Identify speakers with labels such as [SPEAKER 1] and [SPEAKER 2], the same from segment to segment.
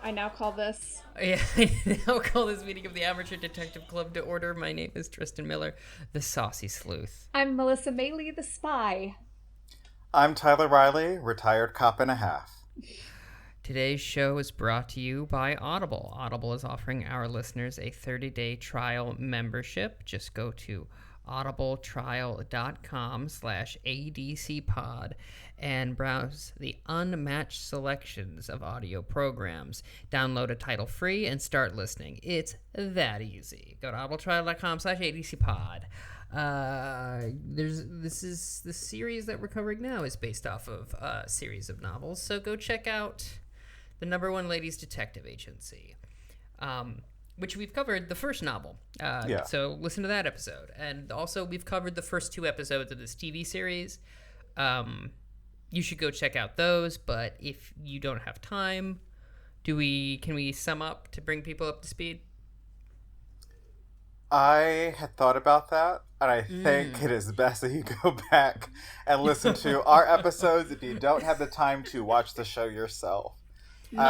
[SPEAKER 1] I now call this...
[SPEAKER 2] Yeah, I now call this meeting of the Amateur Detective Club to order. My name is Tristan Miller, the Saucy Sleuth.
[SPEAKER 1] I'm Melissa Meli, the spy.
[SPEAKER 3] I'm Tyler Riley, retired cop and a half.
[SPEAKER 2] Today's show is brought to you by Audible. Audible is offering our listeners a 30-day trial membership. Just go to audibletrial.com/ADCpod and browse the unmatched selections of audio programs. Download a title free and start listening. It's that easy. Go to audibletrial.com/ADCpod. The series that we're covering now is based off of a series of novels, so go check out the number one ladies detective agency, which we've covered the first novel. So listen to that episode. And also we've covered the first 2 episodes of this TV series. You should go check out those, but if you don't have time, can we sum up to bring people up to speed?
[SPEAKER 3] I had thought about that, and I think it is best that you go back and listen to our episodes if you don't have the time to watch the show yourself. Go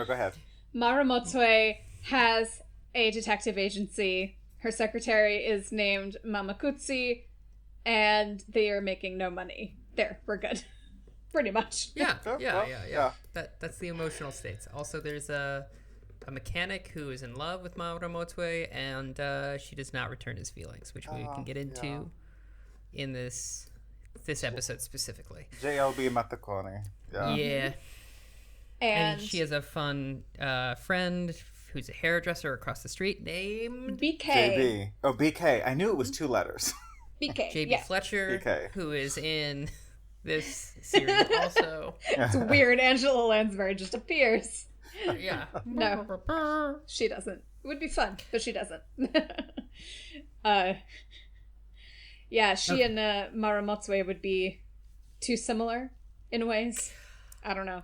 [SPEAKER 3] ahead.
[SPEAKER 1] Maramotsue has a detective agency. Her secretary is named Mamakutsi, and they are making no money. There, we're good. Pretty much.
[SPEAKER 2] Yeah. That's the emotional states. Also, there's a mechanic who is in love with Maramotsue, and she does not return his feelings, which we can get into in this episode specifically.
[SPEAKER 3] JLB Matakone.
[SPEAKER 2] Yeah. And she has a fun friend who's a hairdresser across the street named
[SPEAKER 1] BK.
[SPEAKER 3] JB. Oh, BK. I knew it was 2 letters.
[SPEAKER 1] BK.
[SPEAKER 2] JB Fletcher,
[SPEAKER 3] BK.
[SPEAKER 2] who is in this series also.
[SPEAKER 1] It's weird. Angela Lansbury just appears.
[SPEAKER 2] Yeah.
[SPEAKER 1] No, she doesn't. It would be fun, but she doesn't. She and Maramotsue would be too similar in ways. I don't know.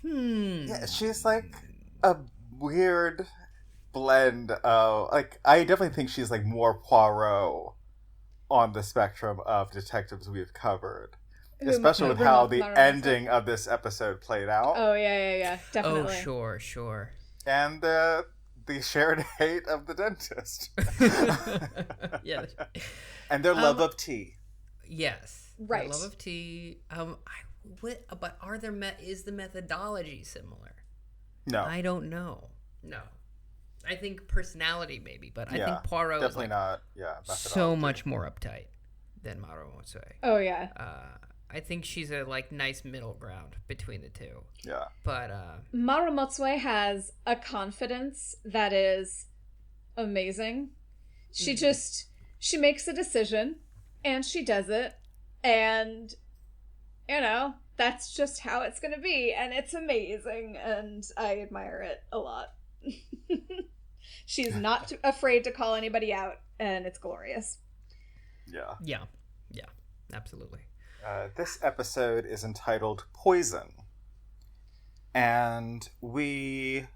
[SPEAKER 3] Yeah, she's like a weird blend of, like, I definitely think she's like more Poirot on the spectrum of detectives we've covered. Especially with how the ending of this episode played out.
[SPEAKER 1] Oh, yeah, definitely.
[SPEAKER 2] Oh, sure.
[SPEAKER 3] And the shared hate of the dentist.
[SPEAKER 2] Yeah.
[SPEAKER 3] And their love of tea.
[SPEAKER 2] Yes.
[SPEAKER 1] Right.
[SPEAKER 2] Their love of tea. But is the methodology similar?
[SPEAKER 3] No.
[SPEAKER 2] I don't know. No. I think personality maybe, but I think Poirot
[SPEAKER 3] definitely
[SPEAKER 2] is
[SPEAKER 3] not.
[SPEAKER 2] so much more uptight than Maramotsue.
[SPEAKER 1] Oh, yeah.
[SPEAKER 2] I think she's a nice middle ground between the two.
[SPEAKER 3] Yeah.
[SPEAKER 2] But
[SPEAKER 1] Maramotsue has a confidence that is amazing. She makes a decision and she does it, and that's just how it's going to be, and it's amazing, and I admire it a lot. She's not afraid to call anybody out, and it's glorious.
[SPEAKER 2] Yeah, absolutely.
[SPEAKER 3] This episode is entitled Poison. And we...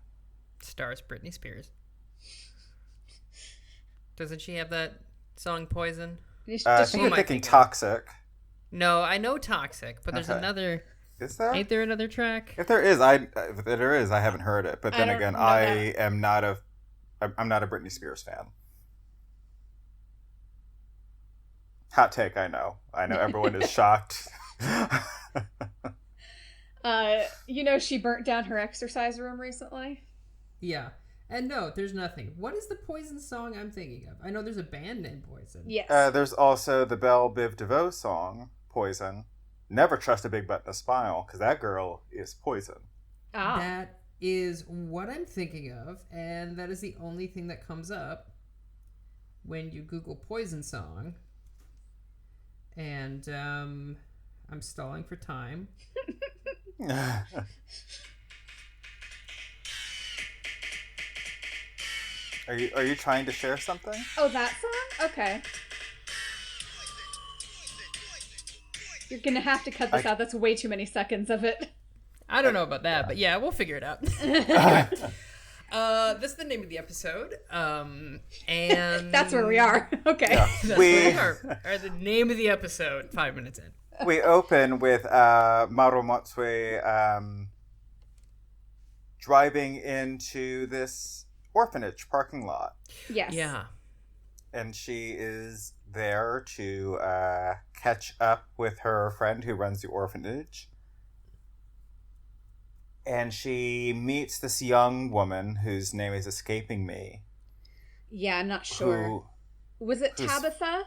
[SPEAKER 2] Stars Britney Spears. Doesn't she have that song Poison?
[SPEAKER 3] I think you're thinking Toxic.
[SPEAKER 2] No, I know Toxic, but there's another...
[SPEAKER 3] Is there?
[SPEAKER 2] Ain't there another track?
[SPEAKER 3] If there is, I haven't heard it. But then again, I'm not a Britney Spears fan. Hot take, I know. Everyone is shocked.
[SPEAKER 1] She burnt down her exercise room recently.
[SPEAKER 2] Yeah. And no, there's nothing. What is the Poison song I'm thinking of? I know there's a band named Poison.
[SPEAKER 1] Yes.
[SPEAKER 3] There's also the Belle Biv DeVoe song, Poison. Never trust a big butt in a smile, because that girl is poison.
[SPEAKER 2] That is what I'm thinking of, and that is the only thing that comes up when you Google Poison song. And I'm stalling for time.
[SPEAKER 3] Are you trying to share something?
[SPEAKER 1] Oh, that song? Okay. You're gonna have to cut this out. That's way too many seconds of it.
[SPEAKER 2] I don't know about that, but yeah, we'll figure it out. This is the name of the episode. And
[SPEAKER 1] that's where we are. Okay.
[SPEAKER 3] Yeah.
[SPEAKER 2] That's where we are. The name of the episode, 5 minutes in.
[SPEAKER 3] we open with Maru Matsui driving into this orphanage parking lot.
[SPEAKER 1] Yes.
[SPEAKER 2] Yeah.
[SPEAKER 3] And she is there to catch up with her friend who runs the orphanage. And she meets this young woman whose name is escaping me.
[SPEAKER 1] Yeah, I'm not sure. Was it Tabitha?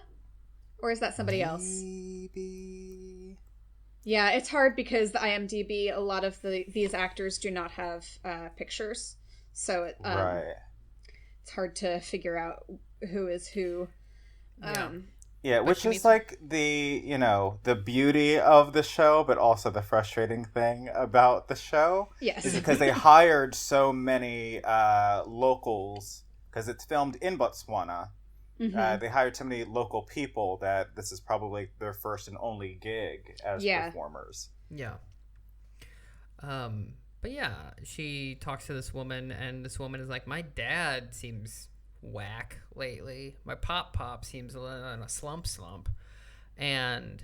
[SPEAKER 1] Or is that somebody else?
[SPEAKER 3] Maybe.
[SPEAKER 1] Yeah, it's hard because the IMDb, a lot of these actors do not have pictures. So
[SPEAKER 3] Right.
[SPEAKER 1] It's hard to figure out who is who.
[SPEAKER 3] Yeah, which is like the beauty of the show, but also the frustrating thing about the show.
[SPEAKER 1] Yes.
[SPEAKER 3] Is because they hired so many locals, because it's filmed in Botswana.
[SPEAKER 1] Mm-hmm.
[SPEAKER 3] They hired so many local people that this is probably their first and only gig as performers.
[SPEAKER 2] Yeah. But yeah, she talks to this woman, and this woman is like, my dad seems whack lately. My pop seems a little in a slump. And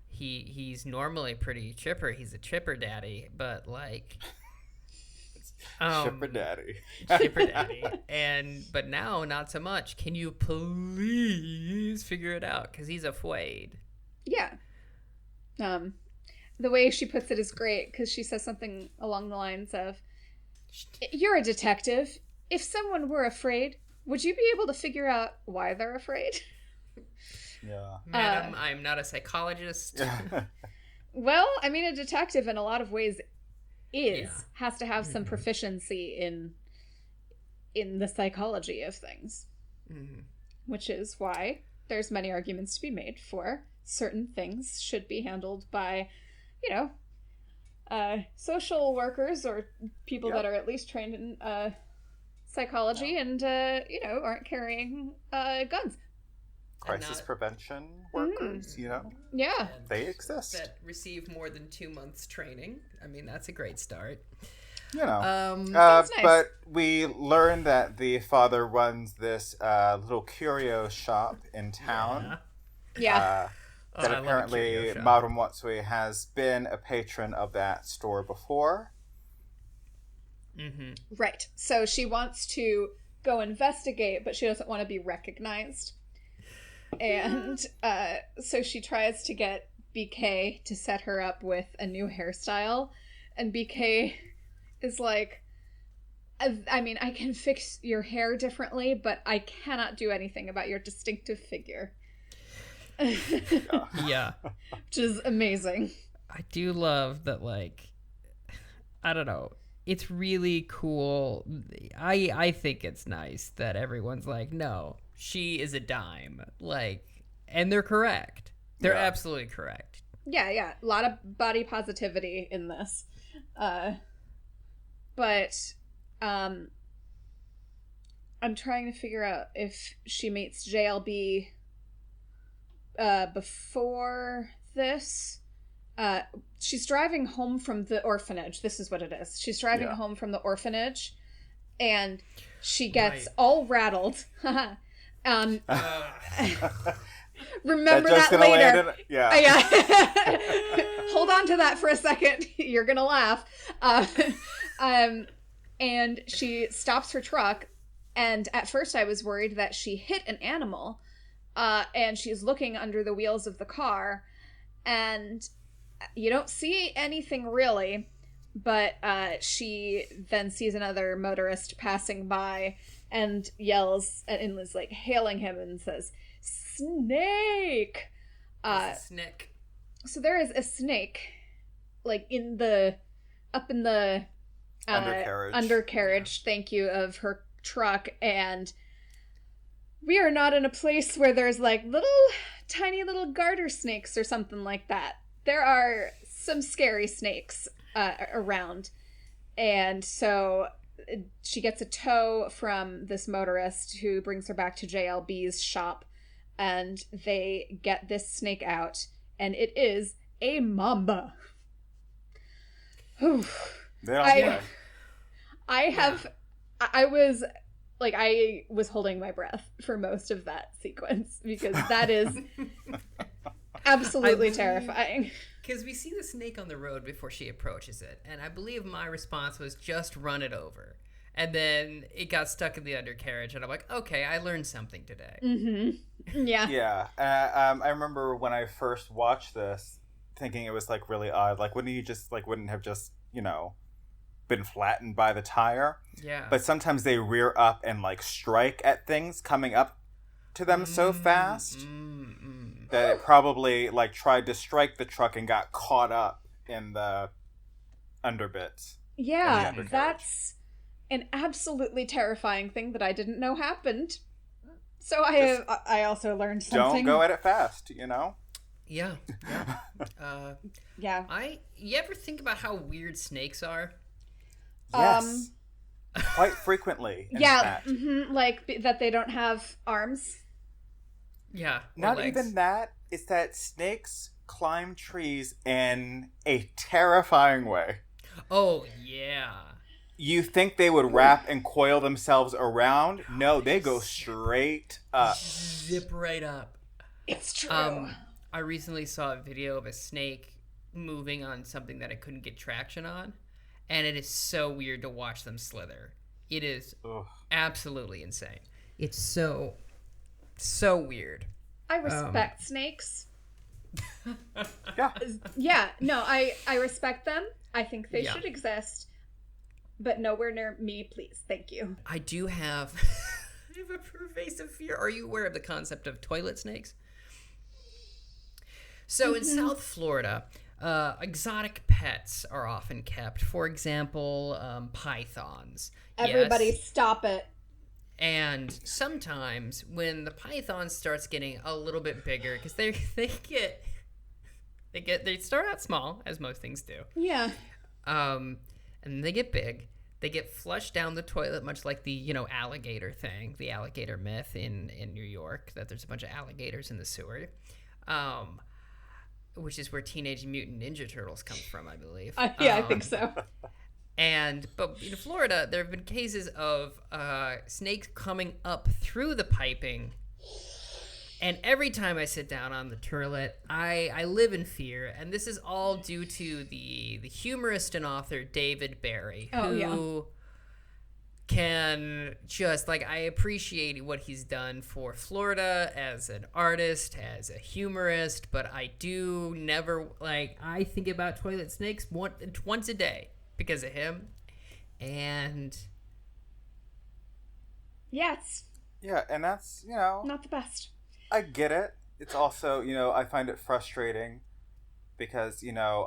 [SPEAKER 2] he's normally pretty chipper. He's a chipper daddy, but like...
[SPEAKER 3] Chipper daddy.
[SPEAKER 2] But now not so much. Can you please figure it out? Because he's afraid.
[SPEAKER 1] Yeah. The way she puts it is great, because she says something along the lines of, "You're a detective. If someone were afraid, would you be able to figure out why they're afraid?"
[SPEAKER 3] Yeah.
[SPEAKER 2] Madam, I'm not a psychologist.
[SPEAKER 1] Well, I mean, a detective in a lot of ways has to have some proficiency in the psychology of things. Mm-hmm. Which is why there's many arguments to be made for certain things should be handled by, social workers or people that are at least trained in psychology and, aren't carrying guns.
[SPEAKER 3] Crisis prevention workers,
[SPEAKER 1] Yeah.
[SPEAKER 3] They exist.
[SPEAKER 2] That receive more than 2 months training. I mean, that's a great start.
[SPEAKER 1] That's nice.
[SPEAKER 3] But we learn that the father runs this little curio shop in town.
[SPEAKER 1] Yeah.
[SPEAKER 3] That apparently Maru Matsui has been a patron of that store before.
[SPEAKER 2] Mm-hmm.
[SPEAKER 1] Right. So she wants to go investigate, but she doesn't want to be recognized. And so she tries to get BK to set her up with a new hairstyle. And BK is like, I mean, I can fix your hair differently, but I cannot do anything about your distinctive figure.
[SPEAKER 2] Yeah.
[SPEAKER 1] Which is amazing.
[SPEAKER 2] I do love that, like, I don't know. It's really cool. I think it's nice that everyone's like, no, she is a dime. Like, and they're correct. They're absolutely correct.
[SPEAKER 1] Yeah. A lot of body positivity in this. But I'm trying to figure out if she meets JLB before this. She's driving home from the orphanage. This is what it is. She's driving home from the orphanage, and she gets all rattled. Remember that later. Hold on to that for a second. You're gonna laugh. And she stops her truck, and at first I was worried that she hit an animal, and she's looking under the wheels of the car, and you don't see anything really, but she then sees another motorist passing by and yells and is like hailing him and says, "Snake!"
[SPEAKER 2] Snake.
[SPEAKER 1] So there is a snake, like up in the undercarriage, thank you, of her truck, and we are not in a place where there's like tiny little garter snakes or something like that. There are some scary snakes around, and so she gets a tow from this motorist who brings her back to JLB's shop, and they get this snake out, and it is a mamba. Whew. I was holding my breath for most of that sequence, because that is absolutely terrifying.
[SPEAKER 2] Because we see the snake on the road before she approaches it, and I believe my response was just run it over. And then it got stuck in the undercarriage, and I'm like, okay, I learned something today.
[SPEAKER 1] Mm-hmm. Yeah.
[SPEAKER 3] Yeah. I remember when I first watched this, thinking it was like really odd. Like, wouldn't have just, been flattened by the tire?
[SPEAKER 2] Yeah.
[SPEAKER 3] But sometimes they rear up and like strike at things coming up to them so fast that it probably like tried to strike the truck and got caught up in the underbits.
[SPEAKER 1] Yeah, that's an absolutely terrifying thing that I didn't know happened. So I also learned something.
[SPEAKER 3] Don't go at it fast,
[SPEAKER 2] Yeah.
[SPEAKER 1] Yeah.
[SPEAKER 2] You ever think about how weird snakes are?
[SPEAKER 3] Yes. Quite frequently.
[SPEAKER 1] Yeah. Like that they don't have arms.
[SPEAKER 2] Yeah.
[SPEAKER 3] Not
[SPEAKER 2] legs.
[SPEAKER 3] even that. It's that snakes climb trees in a terrifying way.
[SPEAKER 2] Oh, yeah.
[SPEAKER 3] You think they would wrap and coil themselves around? No, they go straight up.
[SPEAKER 2] Zip right up.
[SPEAKER 1] It's true.
[SPEAKER 2] I recently saw a video of a snake moving on something that it couldn't get traction on, and it is so weird to watch them slither. It is absolutely insane. It's so weird.
[SPEAKER 1] I respect snakes.
[SPEAKER 3] Yeah.
[SPEAKER 1] Yeah, no, I respect them. I think they should exist. But nowhere near me, please. Thank you.
[SPEAKER 2] I do have, I have a pervasive fear. Are you aware of the concept of toilet snakes? So in South Florida, exotic pets are often kept. For example, pythons.
[SPEAKER 1] Everybody stop it.
[SPEAKER 2] And sometimes when the python starts getting a little bit bigger, because they start out small, as most things do.
[SPEAKER 1] Yeah.
[SPEAKER 2] And they get big. They get flushed down the toilet, much like the, alligator thing, the alligator myth in New York, that there's a bunch of alligators in the sewer, which is where Teenage Mutant Ninja Turtles come from, I believe.
[SPEAKER 1] I think so.
[SPEAKER 2] But in Florida, there have been cases of snakes coming up through the piping. And every time I sit down on the toilet, I live in fear. And this is all due to the humorist and author David Barry, who can just, I appreciate what he's done for Florida as an artist, as a humorist, but I do never, I think about toilet snakes once a day because of him. And
[SPEAKER 1] yes.
[SPEAKER 3] Yeah, and that's,
[SPEAKER 1] not the best.
[SPEAKER 3] I get it. It's also, I find it frustrating because,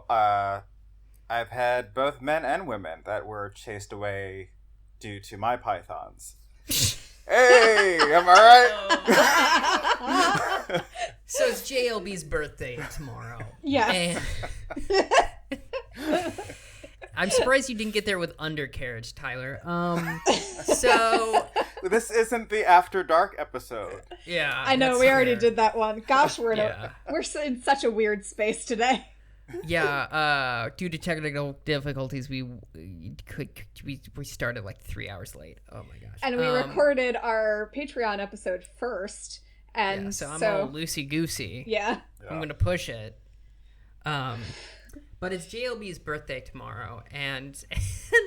[SPEAKER 3] I've had both men and women that were chased away due to my pythons. Hey, am I right?
[SPEAKER 2] So it's JLB's birthday tomorrow.
[SPEAKER 1] Yeah.
[SPEAKER 2] And I'm surprised you didn't get there with undercarriage, Tyler. So
[SPEAKER 3] this isn't the After Dark episode.
[SPEAKER 1] Yeah, I know we already did that one. Gosh, we're in such a weird space today.
[SPEAKER 2] Yeah, due to technical difficulties, we started 3 hours late. Oh my gosh!
[SPEAKER 1] And we recorded our Patreon episode first, and
[SPEAKER 2] so I'm all loosey goosey.
[SPEAKER 1] Yeah,
[SPEAKER 2] I'm gonna push it. But it's JLB's birthday tomorrow, and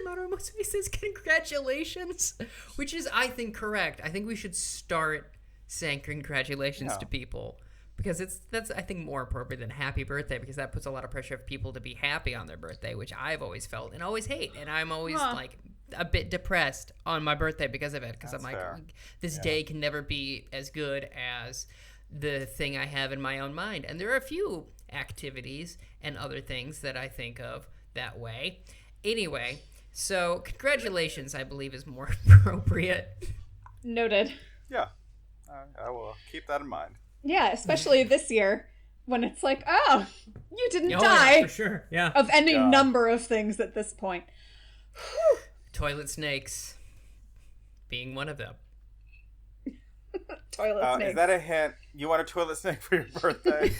[SPEAKER 2] Maru Musubi says congratulations, which is, I think, correct. I think we should start saying congratulations to people, because that's I think more appropriate than happy birthday, because that puts a lot of pressure of people to be happy on their birthday, which I've always felt and always hate, and I'm always a bit depressed on my birthday because of it, because I'm like, this day can never be as good as the thing I have in my own mind. And there are a few activities and other things that I think of that way. Anyway, so congratulations, I believe, is more appropriate.
[SPEAKER 1] Noted.
[SPEAKER 3] Yeah, I will keep that in mind.
[SPEAKER 1] Yeah, especially this year when it's like, oh, you didn't die.
[SPEAKER 2] Yeah, for sure. Yeah.
[SPEAKER 1] Of any number of things at this point.
[SPEAKER 2] Toilet snakes being one of them.
[SPEAKER 1] Toilet snakes.
[SPEAKER 3] Is that a hint? You want a toilet snake for your birthday?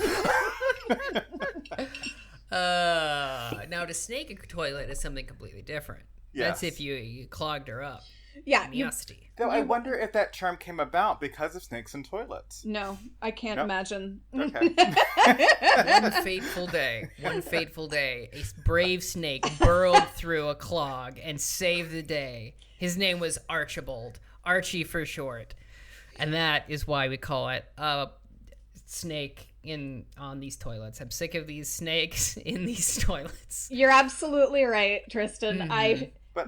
[SPEAKER 2] Now to snake a toilet is something completely different.
[SPEAKER 3] Yes.
[SPEAKER 2] That's if you clogged her up.
[SPEAKER 1] Yeah.
[SPEAKER 2] Musty.
[SPEAKER 3] Though I wonder if that term came about because of snakes in toilets.
[SPEAKER 1] No, I can't imagine.
[SPEAKER 3] Okay.
[SPEAKER 2] One fateful day, a brave snake burrowed through a clog and saved the day. His name was Archibald, Archie for short. And that is why we call it a snake on these toilets. I'm sick of these snakes in these toilets.
[SPEAKER 1] You're absolutely right, Tristan.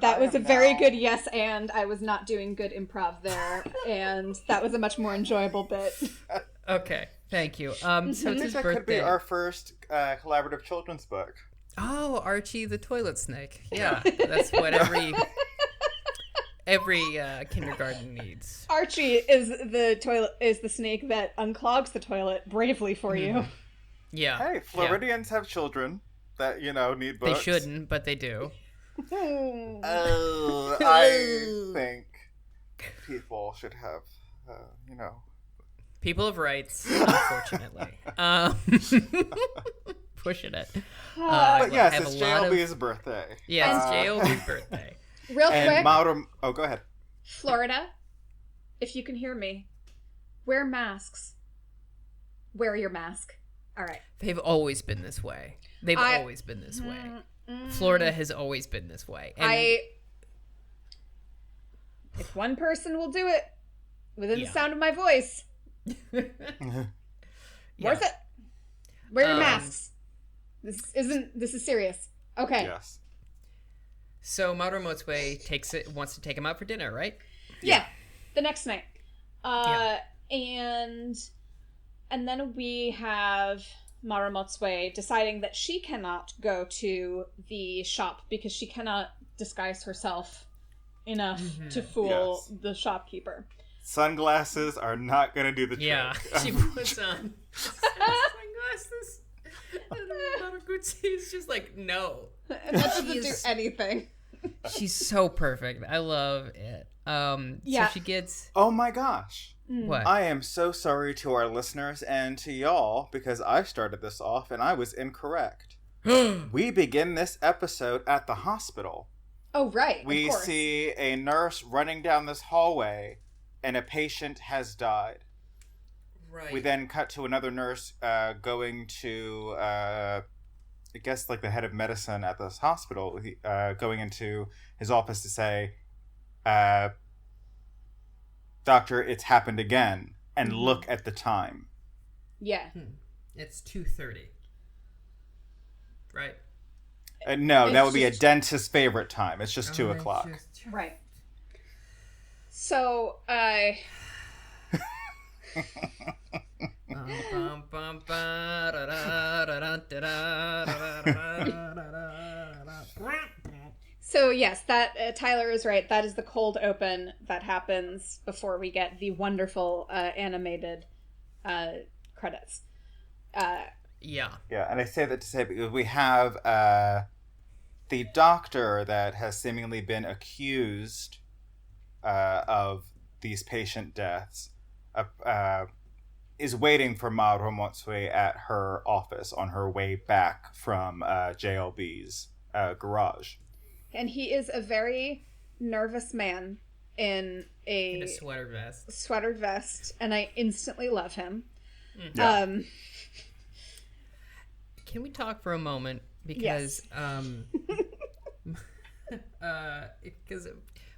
[SPEAKER 1] That was a very good yes, and I was not doing good improv there, and that was a much more enjoyable bit.
[SPEAKER 2] Okay, thank you. So it's his
[SPEAKER 3] that
[SPEAKER 2] birthday.
[SPEAKER 3] could be our first collaborative children's book.
[SPEAKER 2] Oh, Archie the toilet snake. Yeah, that's what every kindergarten needs.
[SPEAKER 1] Archie is the snake that unclogs the toilet bravely for you.
[SPEAKER 2] Yeah.
[SPEAKER 3] Hey, Floridians have children that, need books.
[SPEAKER 2] They shouldn't, but they do.
[SPEAKER 3] I think people should have,
[SPEAKER 2] People have rights, unfortunately. Pushing it.
[SPEAKER 3] But yes, it's JLB's birthday.
[SPEAKER 2] Yeah, it's JLB's birthday.
[SPEAKER 1] Real quick.
[SPEAKER 3] Go ahead.
[SPEAKER 1] Florida, if you can hear me, wear masks. Wear your mask. All right.
[SPEAKER 2] They've always been this way. Florida has always been this way. And
[SPEAKER 1] if one person will do it within the sound of my voice, worth it. Wear your masks. This is serious. Okay.
[SPEAKER 3] Yes.
[SPEAKER 2] So Maru Motsue wants to take him out for dinner, right?
[SPEAKER 1] Yeah. The next night. And then we have Maru Motsue deciding that she cannot go to the shop because she cannot disguise herself enough to fool the shopkeeper.
[SPEAKER 3] Sunglasses are not going to do the trick.
[SPEAKER 2] Yeah, she puts on sunglasses. And Maruguchi is just like, no.
[SPEAKER 1] That doesn't do anything.
[SPEAKER 2] She's so perfect. I love it. So she gets...
[SPEAKER 3] Oh my gosh.
[SPEAKER 2] What?
[SPEAKER 3] I am so sorry to our listeners and to y'all because I started this off and I was incorrect. We begin this episode at the hospital.
[SPEAKER 1] Oh, right.
[SPEAKER 3] We see a nurse running down this hallway and a patient has died.
[SPEAKER 2] Right.
[SPEAKER 3] We then cut to another nurse going to, I guess, like the head of medicine at this hospital, going into his office to say, Doctor, it's happened again. And look at the time.
[SPEAKER 1] Yeah.
[SPEAKER 2] It's 2:30. Right?
[SPEAKER 3] No, that would be a dentist's favorite time. It's just 2 o'clock.
[SPEAKER 1] Right. So, So yes, that Tyler is right. That is the cold open that happens before we get the wonderful animated credits.
[SPEAKER 2] Yeah,
[SPEAKER 3] and I say that to say because we have the doctor that has seemingly been accused of these patient deaths is waiting for Maru Motsue at her office on her way back from JLB's garage.
[SPEAKER 1] And he is a very nervous man in a sweater vest, and I instantly love him.
[SPEAKER 3] Yeah.
[SPEAKER 2] Can we talk for a moment? Because because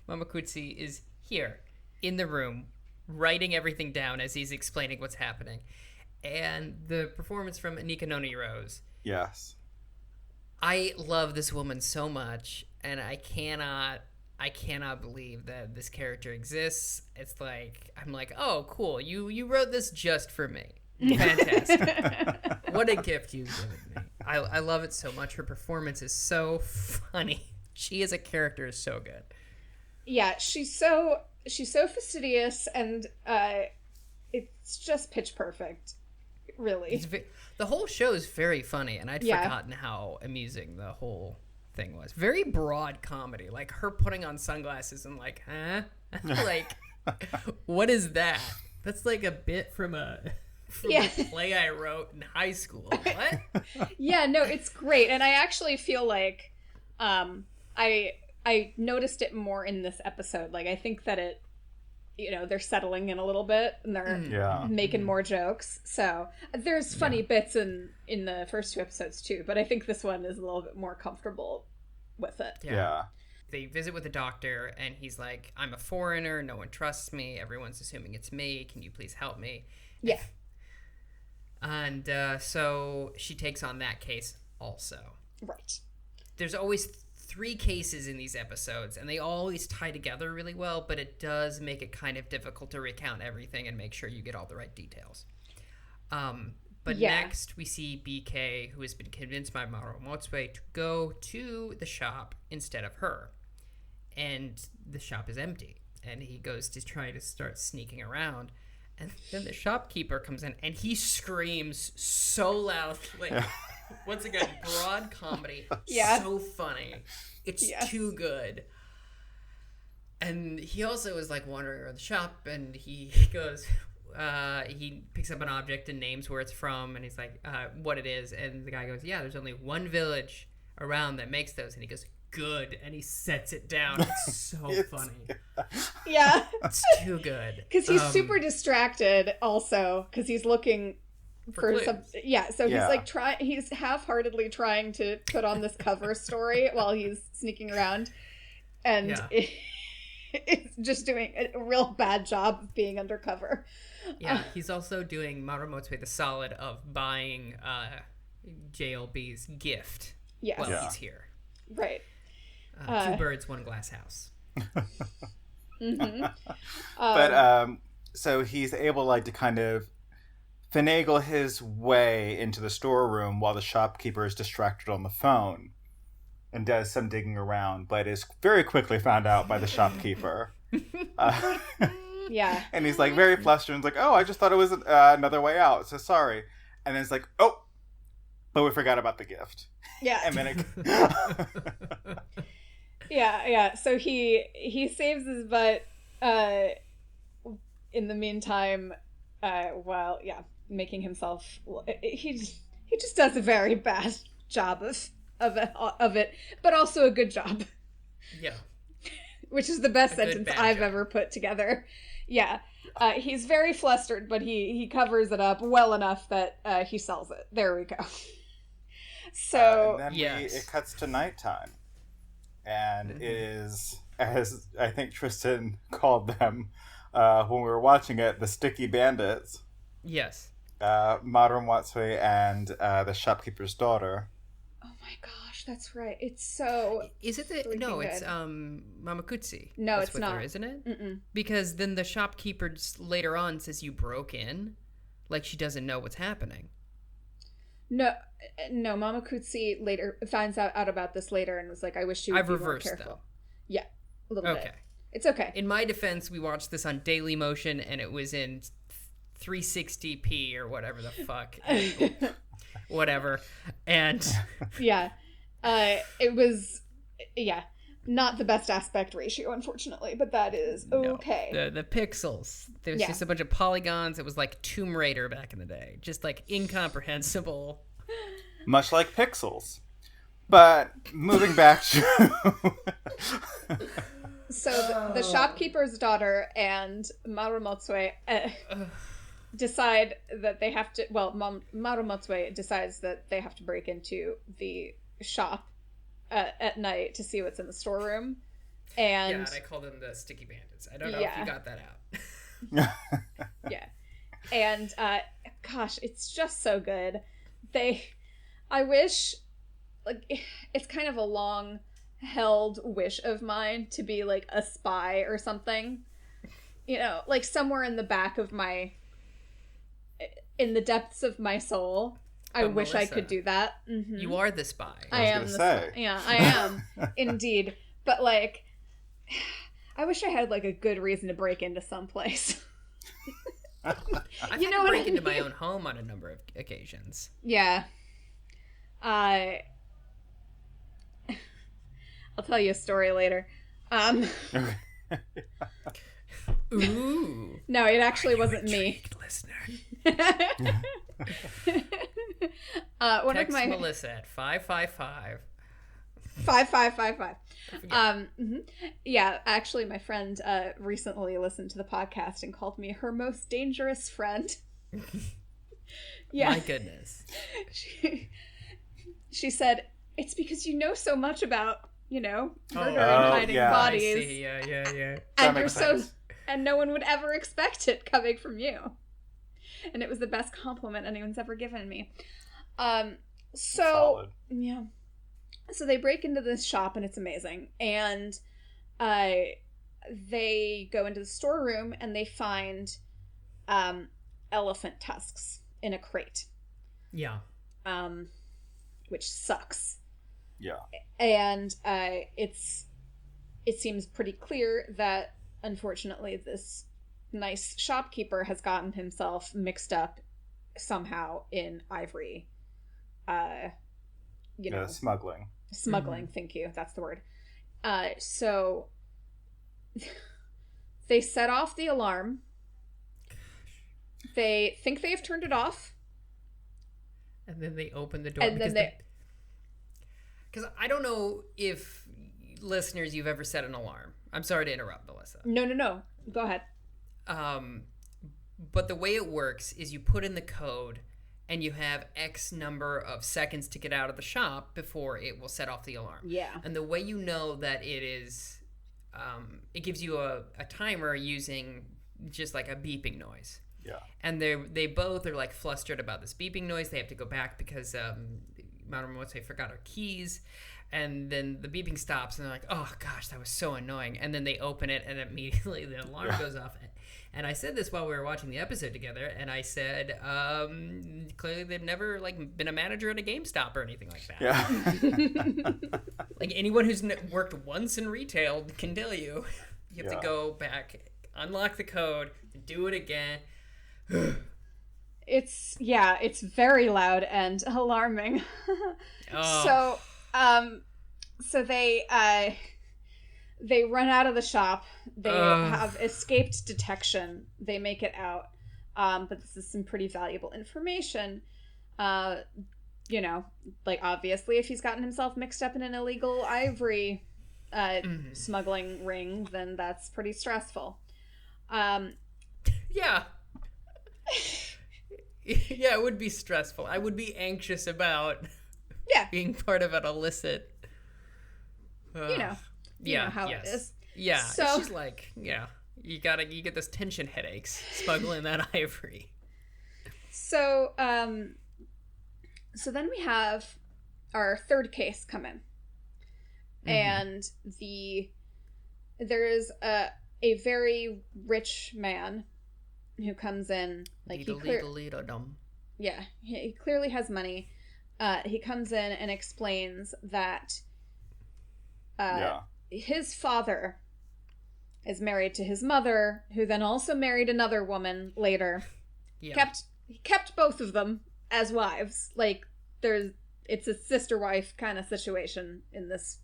[SPEAKER 2] Mamakutsi is here in the room writing everything down as he's explaining what's happening. And the performance from Anika Noni Rose.
[SPEAKER 3] Yes.
[SPEAKER 2] I love this woman so much, and I cannot believe that this character exists. It's like, I'm like, oh, cool. You wrote this just for me. Fantastic. What a gift you've given me. I love it so much. Her performance is so funny. She as a character is so good.
[SPEAKER 1] Yeah, she's so fastidious, and it's just pitch perfect, really.
[SPEAKER 2] The whole show is very funny, and I'd forgotten how amusing the whole thing was. Very broad comedy, like her putting on sunglasses and like, huh? Like, what is that? That's like a bit from a play I wrote in high school. What?
[SPEAKER 1] Yeah, no, it's great, and I actually feel like I I noticed it more in this episode. Like, I think that it, they're settling in a little bit and they're making more jokes. So there's funny bits in the first 2 episodes too, but I think this one is a little bit more comfortable with it.
[SPEAKER 3] Yeah.
[SPEAKER 2] They visit with the doctor and he's like, I'm a foreigner. No one trusts me. Everyone's assuming it's me. Can you please help me?
[SPEAKER 1] Yeah.
[SPEAKER 2] And so she takes on that case also.
[SPEAKER 1] Right.
[SPEAKER 2] There's always 3 cases in these episodes, and they always tie together really well, but it does make it kind of difficult to recount everything and make sure you get all the right details. But next, we see BK, who has been convinced by Maru Motsue to go to the shop instead of her. And the shop is empty, and he goes to try to start sneaking around. And then the shopkeeper comes in, and he screams so loudly. Once again, broad comedy.
[SPEAKER 1] Yeah.
[SPEAKER 2] So funny. It's too good. And he also is like wandering around the shop, and he goes, he picks up an object and names where it's from, and he's like, what it is. And the guy goes, yeah, there's only one village around that makes those. And he goes, good. And he sets it down. It's so funny.
[SPEAKER 1] Yeah.
[SPEAKER 2] It's too good.
[SPEAKER 1] Because he's super distracted also, because he's looking for some, so he's like he's half-heartedly trying to put on this cover story while he's sneaking around, and it's just doing a real bad job of being undercover.
[SPEAKER 2] He's also doing Maru Motsue the solid of buying JLB's gift while he's here.
[SPEAKER 1] Right.
[SPEAKER 2] 2 birds, 1 glass house.
[SPEAKER 3] But so he's able like to kind of finagle his way into the storeroom while the shopkeeper is distracted on the phone and does some digging around, but is very quickly found out by the shopkeeper. And he's like very flustered and like, oh, I just thought it was another way out, so sorry. And then it's like, oh, but we forgot about the gift.
[SPEAKER 1] Yeah.
[SPEAKER 3] And then it...
[SPEAKER 1] So he saves his butt in the meantime, while making himself, he just does a very bad job of it, but also a good job.
[SPEAKER 2] Yeah.
[SPEAKER 1] Which is the best sentence I've ever put together. Yeah. He's very flustered, but he covers it up well enough that he sells it. There we go. So
[SPEAKER 3] and then it cuts to nighttime, and it is, as I think Tristan called them when we were watching it, the sticky bandits.
[SPEAKER 2] Yes.
[SPEAKER 3] Maru Motsue and the shopkeeper's daughter.
[SPEAKER 1] Oh my gosh, that's right. It's so.
[SPEAKER 2] Is it the no? It's Mamakutsi.
[SPEAKER 1] No,
[SPEAKER 2] that's
[SPEAKER 1] it's not.
[SPEAKER 2] Her, isn't it?
[SPEAKER 1] Mm-mm.
[SPEAKER 2] Because then the shopkeeper later on says you broke in, like she doesn't know what's happening.
[SPEAKER 1] No, Mamakutsi later finds out about this later and was like, I wish she would be more careful.
[SPEAKER 2] Though.
[SPEAKER 1] Yeah, a little bit.
[SPEAKER 2] Okay.
[SPEAKER 1] It's okay.
[SPEAKER 2] In my defense, we watched this on Daily Motion, and it was in 360p or whatever the fuck. Whatever. And...
[SPEAKER 1] it was... not the best aspect ratio, unfortunately, but that is okay.
[SPEAKER 2] No, the pixels. There's just a bunch of polygons. It was like Tomb Raider back in the day. Just like incomprehensible.
[SPEAKER 3] Much like pixels. But moving back to...
[SPEAKER 1] So the shopkeeper's daughter and Maru Motsue decide that they have to... Well, Maru Motsue decides that they have to break into the shop at night to see what's in the storeroom. And
[SPEAKER 2] I call them the sticky bandits. I don't know if you got that out.
[SPEAKER 1] And gosh, it's just so good. I wish, like, it's kind of a long held wish of mine to be like a spy or something, like somewhere in the back of in the depths of my soul, I wish I could do that. Mm-hmm.
[SPEAKER 2] You are the spy.
[SPEAKER 1] I am the spy. Yeah, I am indeed. But like, I wish I had like a good reason to break into some place.
[SPEAKER 2] I've had to break into my own home on a number of occasions.
[SPEAKER 1] Yeah. I'll tell you a story later.
[SPEAKER 2] Ooh.
[SPEAKER 1] No, it actually wasn't me.
[SPEAKER 2] Listener.
[SPEAKER 1] One
[SPEAKER 2] Text
[SPEAKER 1] of my
[SPEAKER 2] Melissa at 555.
[SPEAKER 1] 5, 5, 5, 5. Yeah, actually, my friend recently listened to the podcast and called me her most dangerous friend. Yeah.
[SPEAKER 2] My goodness.
[SPEAKER 1] She said, it's because you know so much about, murder and
[SPEAKER 3] Oh,
[SPEAKER 1] hiding
[SPEAKER 3] yeah.
[SPEAKER 1] bodies.
[SPEAKER 2] I see. Yeah.
[SPEAKER 1] And
[SPEAKER 3] That
[SPEAKER 1] you're
[SPEAKER 3] makes
[SPEAKER 1] so,
[SPEAKER 3] sense.
[SPEAKER 1] and no one would ever expect it coming from you. And it was the best compliment anyone's ever given me. So
[SPEAKER 3] Solid.
[SPEAKER 1] yeah. So they break into this shop and it's amazing. And they go into the storeroom and they find elephant tusks in a crate.
[SPEAKER 2] Yeah.
[SPEAKER 1] Which sucks.
[SPEAKER 3] Yeah.
[SPEAKER 1] And it seems pretty clear that unfortunately this nice shopkeeper has gotten himself mixed up somehow in ivory.
[SPEAKER 3] Smuggling.
[SPEAKER 1] Smuggling, thank you. That's the word. So they set off the alarm. They think they have turned it off.
[SPEAKER 2] And then they open the door.
[SPEAKER 1] And then
[SPEAKER 2] because I don't know if listeners you've ever set an alarm. I'm sorry to interrupt, Melissa.
[SPEAKER 1] No. Go ahead.
[SPEAKER 2] But the way it works is you put in the code and you have X number of seconds to get out of the shop before it will set off the alarm.
[SPEAKER 1] Yeah.
[SPEAKER 2] And the way you know that it is, it gives you a timer using just like a beeping noise.
[SPEAKER 3] Yeah.
[SPEAKER 2] And they both are like flustered about this beeping noise. They have to go back because Mademoiselle forgot her keys. And then the beeping stops and they're like, oh gosh, that was so annoying. And then they open it and immediately the alarm goes off. And I said this while we were watching the episode together, and I said, clearly they've never been a manager at a GameStop or anything like that.
[SPEAKER 3] Yeah.
[SPEAKER 2] Like anyone who's worked once in retail can tell you, you have to go back, unlock the code, do it again.
[SPEAKER 1] It's very loud and alarming.
[SPEAKER 2] Oh.
[SPEAKER 1] So they run out of the shop. They have escaped detection. They make it out. But this is some pretty valuable information. Obviously if he's gotten himself mixed up in an illegal ivory smuggling ring, then that's pretty stressful.
[SPEAKER 2] Yeah. Yeah, it would be stressful. I would be anxious about being part of an illicit. You know how it is. Yeah. So she's like, you get those tension headaches smuggling that ivory.
[SPEAKER 1] So then we have our third case come in. And there is a very rich man who comes in, he clearly has money. He comes in and explains that his father is married to his mother, who then also married another woman later. Yeah. Kept both of them as wives. It's a sister-wife kind of situation in this.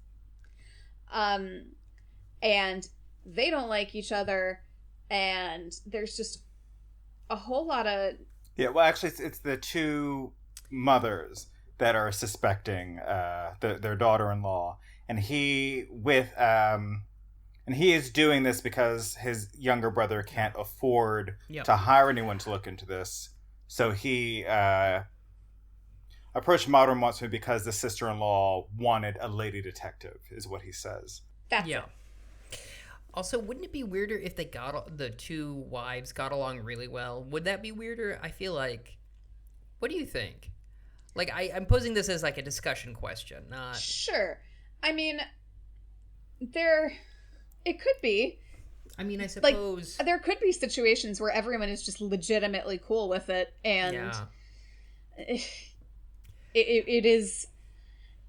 [SPEAKER 1] And they don't like each other, and there's just a whole lot of...
[SPEAKER 3] Yeah, well, actually, it's the two mothers that are suspecting their daughter-in-law, and he is doing this because his younger brother can't afford to hire anyone to look into this. So he approached Modern Monster because the sister-in-law wanted a lady detective, is what he says.
[SPEAKER 1] That's it.
[SPEAKER 2] Also, wouldn't it be weirder if the two wives got along really well? Would that be weirder? I feel like... What do you think? I'm posing this as a discussion question, not...
[SPEAKER 1] Sure. I mean, it could be.
[SPEAKER 2] I mean, I suppose...
[SPEAKER 1] there could be situations where everyone is just legitimately cool with it, and it is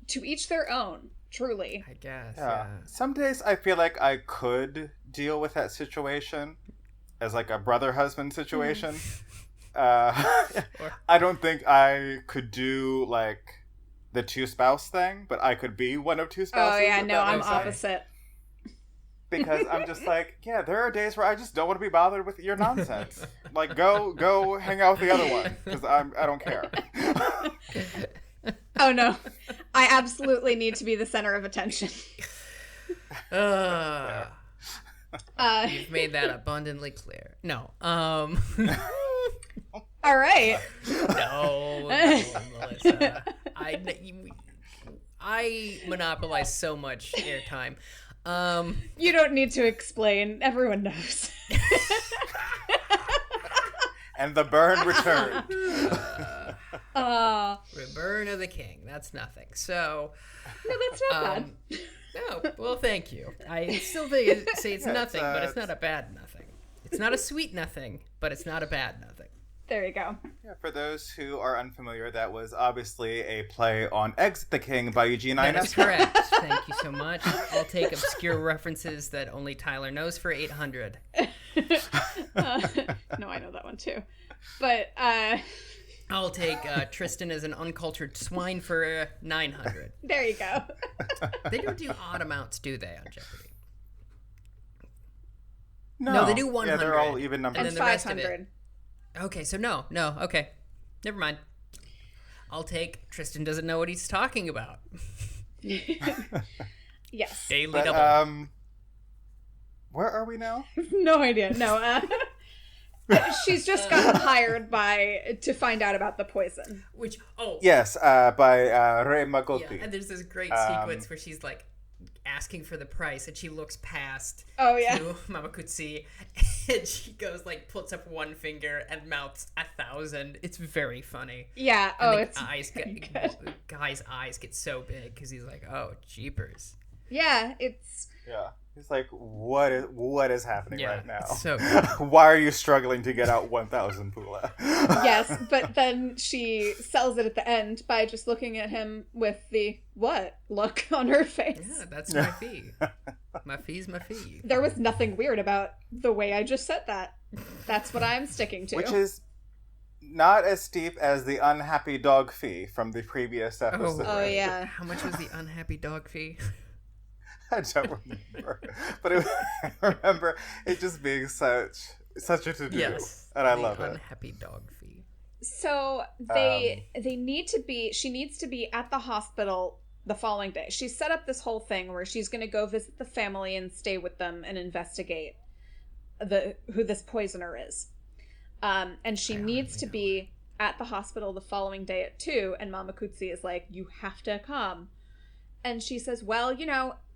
[SPEAKER 1] to each their own, truly.
[SPEAKER 2] I guess,
[SPEAKER 3] yeah. Some days I feel like I could deal with that situation as a brother-husband situation. I don't think I could do the two-spouse thing, but I could be one of two spouses.
[SPEAKER 1] Oh yeah, no, I'm opposite.
[SPEAKER 3] Because I'm just there are days where I just don't want to be bothered with your nonsense. Go hang out with the other one, because I don't care.
[SPEAKER 1] Oh no, I absolutely need to be the center of attention.
[SPEAKER 2] You've made that abundantly clear. No.
[SPEAKER 1] All right.
[SPEAKER 2] No, Melissa. I monopolize so much airtime.
[SPEAKER 1] You don't need to explain. Everyone knows.
[SPEAKER 3] And the burn returned.
[SPEAKER 2] Return of the King. That's nothing. So.
[SPEAKER 1] No, that's not bad.
[SPEAKER 2] No, well, thank you. I still say it's nothing, but it's not a bad nothing. It's not a sweet nothing, but it's not a bad nothing.
[SPEAKER 1] There you go.
[SPEAKER 3] Yeah, for those who are unfamiliar, that was obviously a play on Exit the King by Eugene Ionesco.
[SPEAKER 2] That is correct. Thank you so much. I'll take obscure references that only Tyler knows for 800.
[SPEAKER 1] No, I know that one too. But,
[SPEAKER 2] I'll take Tristan as an uncultured swine for 900.
[SPEAKER 1] There you go.
[SPEAKER 2] They don't do odd amounts, do they, on Jeopardy?
[SPEAKER 3] No,
[SPEAKER 2] they do 100.
[SPEAKER 3] Yeah, they're all even numbers.
[SPEAKER 2] And
[SPEAKER 1] And
[SPEAKER 2] then the rest of
[SPEAKER 1] 500.
[SPEAKER 2] it. Okay, so no, okay. Never mind. I'll take Tristan doesn't know what he's talking about.
[SPEAKER 1] Yes.
[SPEAKER 2] Daily
[SPEAKER 3] But,
[SPEAKER 2] double.
[SPEAKER 3] where are we now?
[SPEAKER 1] No idea. No, she's just gotten hired to find out about the poison.
[SPEAKER 2] Which,
[SPEAKER 3] Yes, by Ray
[SPEAKER 2] yeah,
[SPEAKER 3] Magotti.
[SPEAKER 2] and there's this great sequence where she's like asking for the price and she looks past
[SPEAKER 1] Oh, yeah.
[SPEAKER 2] to Mama Kutsi and she goes like puts up one finger and mouths 1,000. It's very funny.
[SPEAKER 1] Yeah.
[SPEAKER 2] And
[SPEAKER 1] Oh,
[SPEAKER 2] the
[SPEAKER 1] it's very good.
[SPEAKER 2] guy's eyes get so big because he's like, oh, jeepers.
[SPEAKER 1] Yeah, it's...
[SPEAKER 3] Yeah. He's like, what is happening
[SPEAKER 2] Yeah,
[SPEAKER 3] right now?
[SPEAKER 2] it's so good.
[SPEAKER 3] Why are you struggling to get out 1,000 pula?
[SPEAKER 1] Yes, but then she sells it at the end by just looking at him with the what look on her face.
[SPEAKER 2] Yeah, that's my fee. My fee's my fee.
[SPEAKER 1] There was nothing weird about the way I just said that. That's what I'm sticking to.
[SPEAKER 3] Which is not as steep as the unhappy dog fee from the previous episode.
[SPEAKER 1] Oh, yeah.
[SPEAKER 2] How much was the unhappy dog fee?
[SPEAKER 3] I don't remember, but I remember it just being such a to-do,
[SPEAKER 2] Yes.
[SPEAKER 3] and I
[SPEAKER 2] the
[SPEAKER 3] love it.
[SPEAKER 2] Unhappy dog fee.
[SPEAKER 1] So she needs to be at the hospital the following day. She set up this whole thing where she's going to go visit the family and stay with them and investigate who this poisoner is. And she needs to be at the hospital the following day at 2, and Mama Kutsi is like, you have to come. And she says, well,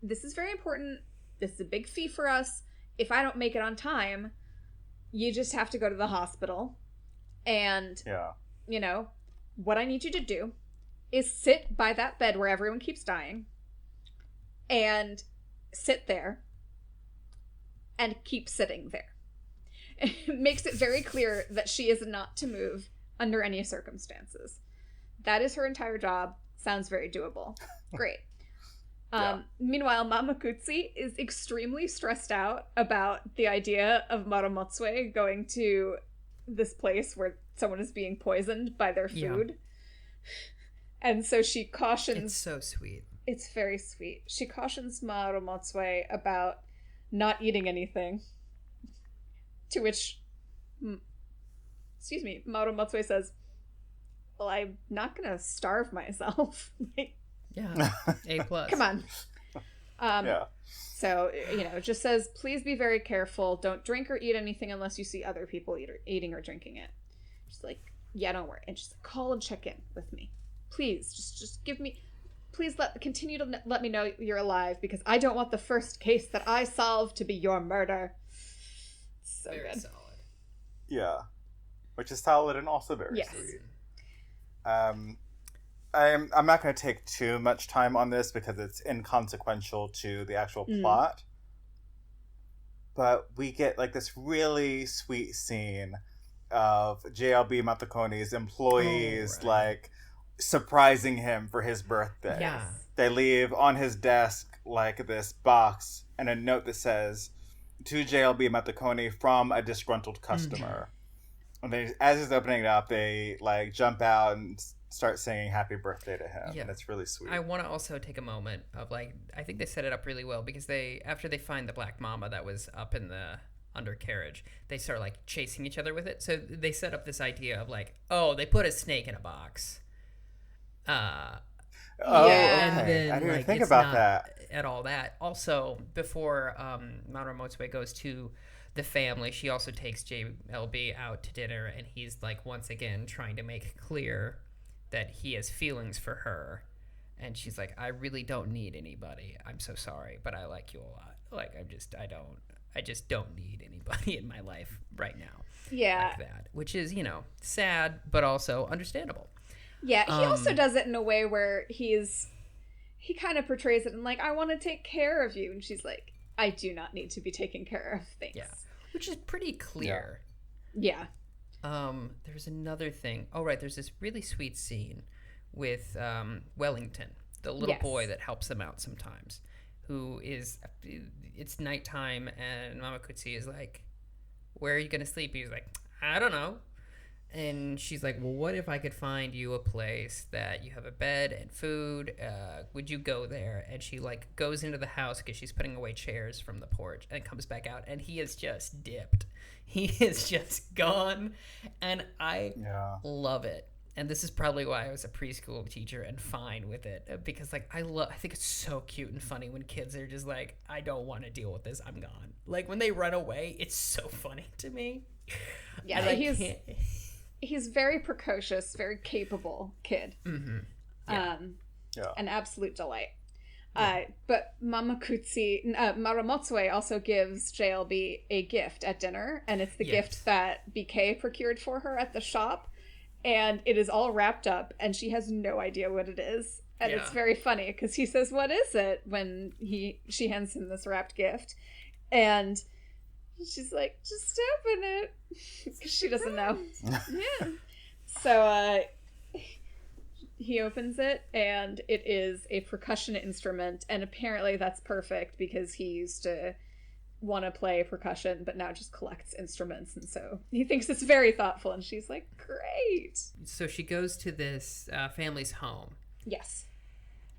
[SPEAKER 1] this is very important. This is a big fee for us. If I don't make it on time, you just have to go to the hospital. And, what I need you to do is sit by that bed where everyone keeps dying and sit there and keep sitting there. It makes it very clear that she is not to move under any circumstances. That is her entire job. Sounds very doable. Great. Meanwhile, Mama Kutsi is extremely stressed out about the idea of Marumotsue going to this place where someone is being poisoned by their food. Yeah. And so she cautions...
[SPEAKER 2] It's so sweet.
[SPEAKER 1] It's very sweet. She cautions Marumotsue about not eating anything. To which... Marumotsue says, well, I'm not going to starve myself.
[SPEAKER 2] Yeah, A+.
[SPEAKER 1] Come on.
[SPEAKER 3] Yeah.
[SPEAKER 1] So, it just says, please be very careful. Don't drink or eat anything unless you see other people eating or drinking it. She's like, yeah, don't worry. And she's like, call and check in with me. Please, just give me... Please continue to let me know you're alive, because I don't want the first case that I solve to be your murder. So
[SPEAKER 2] very
[SPEAKER 1] good.
[SPEAKER 2] solid.
[SPEAKER 3] Yeah. Which is solid and also very sweet. I'm not going to take too much time on this because it's inconsequential to the actual plot. But we get this really sweet scene of JLB Mataconi's employees surprising him for his birthday.
[SPEAKER 2] Yeah.
[SPEAKER 3] They leave on his desk this box and a note that says, to JLB Mataconi from a disgruntled customer. And they, as he's opening it up, they jump out and start singing happy birthday to him.
[SPEAKER 2] Yeah.
[SPEAKER 3] And it's really sweet.
[SPEAKER 2] I want to also take a moment of I think they set it up really well, because after they find the black mama that was up in the undercarriage, they start chasing each other with it. So they set up this idea of oh, they put a snake in a box.
[SPEAKER 3] Oh,
[SPEAKER 1] Yeah.
[SPEAKER 3] okay.
[SPEAKER 2] And then,
[SPEAKER 3] I didn't
[SPEAKER 2] like,
[SPEAKER 3] think
[SPEAKER 2] it's
[SPEAKER 3] about
[SPEAKER 2] not
[SPEAKER 3] that.
[SPEAKER 2] at all that. Also, before Mamoru Motsue goes to the family, she also takes JLB out to dinner, and he's like once again trying to make clear that he has feelings for her. And she's like, I really don't need anybody. I'm so sorry, but I like you a lot. Like, I just don't need anybody in my life right now.
[SPEAKER 1] Yeah.
[SPEAKER 2] Like that, which is, sad, but also understandable.
[SPEAKER 1] Yeah, he also does it in a way where he kind of portrays it in like, I want to take care of you. And she's like, I do not need to be taken care of. Thanks.
[SPEAKER 2] Yeah. Which is pretty clear.
[SPEAKER 1] Yeah.
[SPEAKER 2] There's another thing. Oh, right. There's this really sweet scene with Wellington, the little boy that helps them out sometimes, who is, it's nighttime, and Mama Kutsi is like, where are you going to sleep? He's like, I don't know. And she's like, well, what if I could find you a place that you have a bed and food? Would you go there? And she like goes into the house because she's putting away chairs from the porch, and comes back out, and he is just dipped. He is just gone. And I love it. And this is probably why I was a preschool teacher and fine with it, because like I think it's so cute and funny when kids are just like, I don't want to deal with this, I'm gone. Like when they run away, it's so funny to me.
[SPEAKER 1] Yeah, he's very precocious, very capable kid.
[SPEAKER 2] Mm-hmm.
[SPEAKER 1] An absolute delight. But Mamoru Motsue also gives JLB a gift at dinner, and it's the gift that BK procured for her at the shop. And it is all wrapped up, and she has no idea what it is. And it's very funny, because he says, what is it? When she hands him this wrapped gift. And she's like, just open it. Because she doesn't know. Yeah. So he opens it, and it is a percussion instrument. And apparently that's perfect, because he used to want to play percussion, but now just collects instruments, and so he thinks it's very thoughtful, and she's like, great.
[SPEAKER 2] So she goes to this family's home.
[SPEAKER 1] Yes.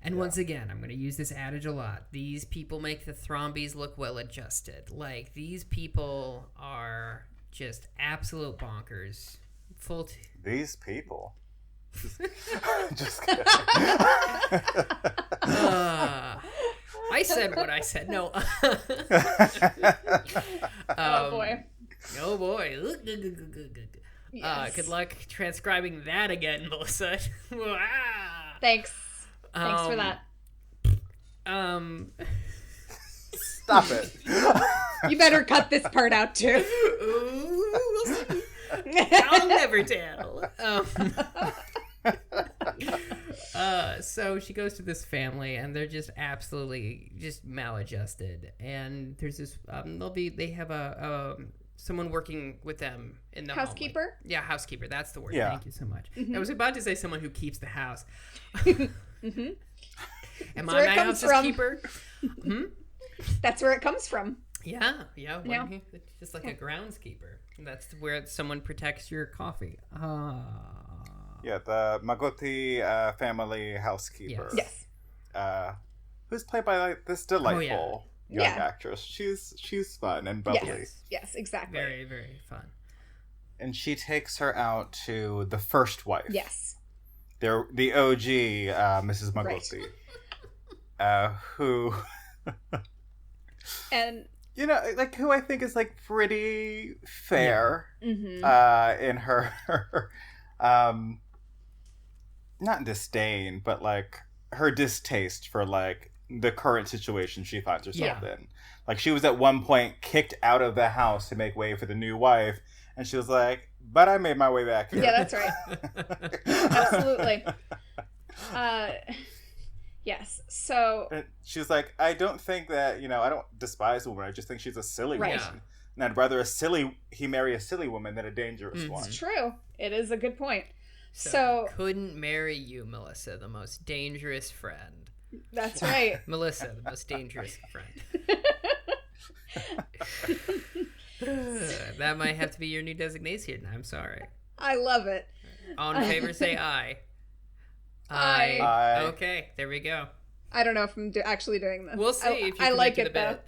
[SPEAKER 2] And once again, I'm going to use this adage a lot. These people make the Thrombies look well adjusted. Like, these people are just absolute bonkers.
[SPEAKER 3] These people? Just kidding.
[SPEAKER 2] I said what I said. No.
[SPEAKER 1] Oh boy.
[SPEAKER 2] Oh boy.
[SPEAKER 1] Yes.
[SPEAKER 2] Good luck transcribing that again, Melissa.
[SPEAKER 1] Thanks for that.
[SPEAKER 3] Stop it.
[SPEAKER 1] You better cut this part out too.
[SPEAKER 2] I'll never tell. So she goes to this family, and they're just absolutely just maladjusted. And there's this they have a someone working with them in the
[SPEAKER 1] housekeeper.
[SPEAKER 2] Home. Yeah, housekeeper. That's the word.
[SPEAKER 3] Yeah.
[SPEAKER 2] Thank you so much.
[SPEAKER 1] Mm-hmm.
[SPEAKER 2] I was about to say someone who keeps the house.
[SPEAKER 1] Mm-hmm.
[SPEAKER 2] Am
[SPEAKER 1] That's
[SPEAKER 2] I my house's keeper?
[SPEAKER 1] That's where it comes from.
[SPEAKER 2] Yeah. Just like a groundskeeper. That's where someone protects your coffee.
[SPEAKER 3] Yeah, the Magoti family housekeeper.
[SPEAKER 1] Yes.
[SPEAKER 3] Who's played by like this delightful young actress. She's fun and bubbly.
[SPEAKER 1] Yes, exactly.
[SPEAKER 2] Very, very fun.
[SPEAKER 3] And she takes her out to the first wife.
[SPEAKER 1] Yes.
[SPEAKER 3] The OG Mrs. Magoti. Who
[SPEAKER 1] and
[SPEAKER 3] like who I think is like pretty fair in her not disdain, but like her distaste for like the current situation she finds herself in. Like she was at one point kicked out of the house to make way for the new wife, and she was like, but I made my way back here.
[SPEAKER 1] Yeah, that's right. Absolutely. Yes. So
[SPEAKER 3] and she's like, I don't think that, I don't despise a woman. I just think she's a silly woman. And I'd rather he marry a silly woman than a dangerous one.
[SPEAKER 1] It's true. It is a good point.
[SPEAKER 2] So couldn't marry you, Melissa, the most dangerous friend.
[SPEAKER 1] That's right.
[SPEAKER 2] Melissa, the most dangerous friend. That might have to be your new designation. I'm sorry.
[SPEAKER 1] I love it.
[SPEAKER 2] All in favor, say aye.
[SPEAKER 3] Aye.
[SPEAKER 2] Okay, there we go.
[SPEAKER 1] I don't know if I'm actually doing this.
[SPEAKER 2] We'll see if you
[SPEAKER 1] I
[SPEAKER 2] can
[SPEAKER 1] like
[SPEAKER 2] make
[SPEAKER 1] it though.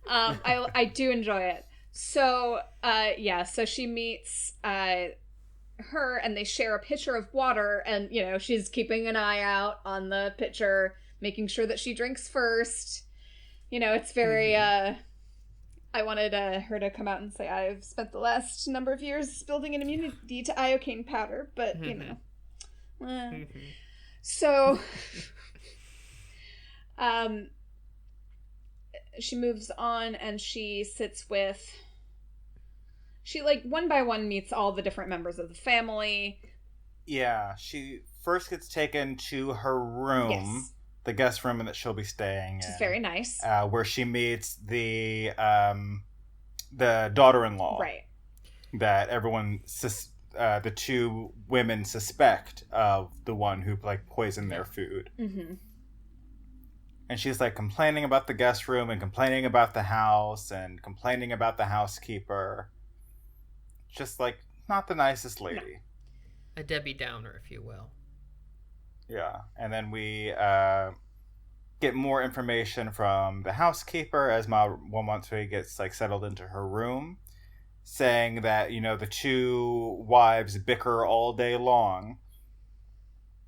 [SPEAKER 1] I do enjoy it. So so she meets her, and they share a pitcher of water, and, you know, she's keeping an eye out on the pitcher, making sure that she drinks first. You know, it's very, I wanted her to come out and say, I've spent the last number of years building an immunity to iocane powder, but, you know. So, she moves on, and she sits with... She, like, one by one meets all the different members of the family.
[SPEAKER 3] Yeah, she first gets taken to her room,
[SPEAKER 1] Yes.
[SPEAKER 3] the guest room that she'll be staying in.
[SPEAKER 1] Which is very nice.
[SPEAKER 3] Where she meets the daughter-in-law.
[SPEAKER 1] Right.
[SPEAKER 3] That everyone, the two women suspect of the one who, like, poisoned their food.
[SPEAKER 1] Mm-hmm.
[SPEAKER 3] And she's, like, complaining about the guest room and complaining about the house and complaining about the housekeeper. Just, like, not the nicest lady.
[SPEAKER 1] No.
[SPEAKER 2] A Debbie Downer, if you will.
[SPEAKER 3] Yeah. And then we get more information from the housekeeper as Momotsui gets, like, settled into her room, saying that, you know, the two wives bicker all day long,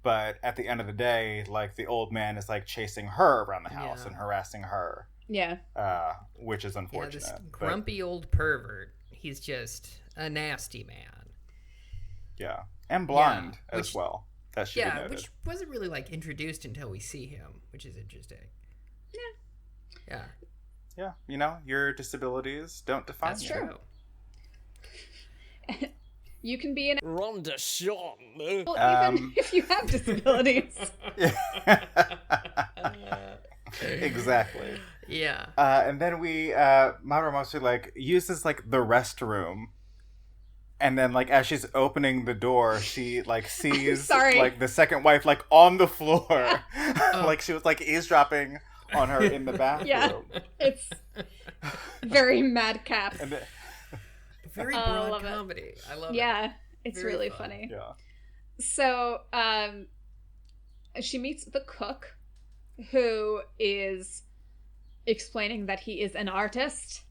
[SPEAKER 3] but at the end of the day, like, the old man is, like, chasing her around the house and harassing her.
[SPEAKER 1] Yeah.
[SPEAKER 3] Which is unfortunate.
[SPEAKER 2] Yeah, this grumpy old pervert. He's just a nasty man.
[SPEAKER 3] Yeah. And blind as well. That should be noted.
[SPEAKER 2] Which wasn't really, like, introduced until we see him, which is interesting. Yeah.
[SPEAKER 3] Yeah. You know, your disabilities don't define
[SPEAKER 2] That's
[SPEAKER 3] you.
[SPEAKER 2] true.
[SPEAKER 1] You can be an
[SPEAKER 4] Rhonda Shawn.
[SPEAKER 1] even if you have disabilities.
[SPEAKER 3] Exactly.
[SPEAKER 2] Yeah.
[SPEAKER 3] And then we, Marumosu, like, uses, like, the restroom. And then, like, as she's opening the door, she, like, sees, like, the second wife, like, on the floor. Like, she was, like, eavesdropping on her in the bathroom.
[SPEAKER 1] Yeah. It's very madcap.
[SPEAKER 3] And then,
[SPEAKER 2] Very broad comedy. I love it.
[SPEAKER 1] Yeah. It's
[SPEAKER 2] Very
[SPEAKER 1] really
[SPEAKER 2] fun.
[SPEAKER 1] funny.
[SPEAKER 3] yeah.
[SPEAKER 1] So, she meets the cook, who is explaining that he is an artist,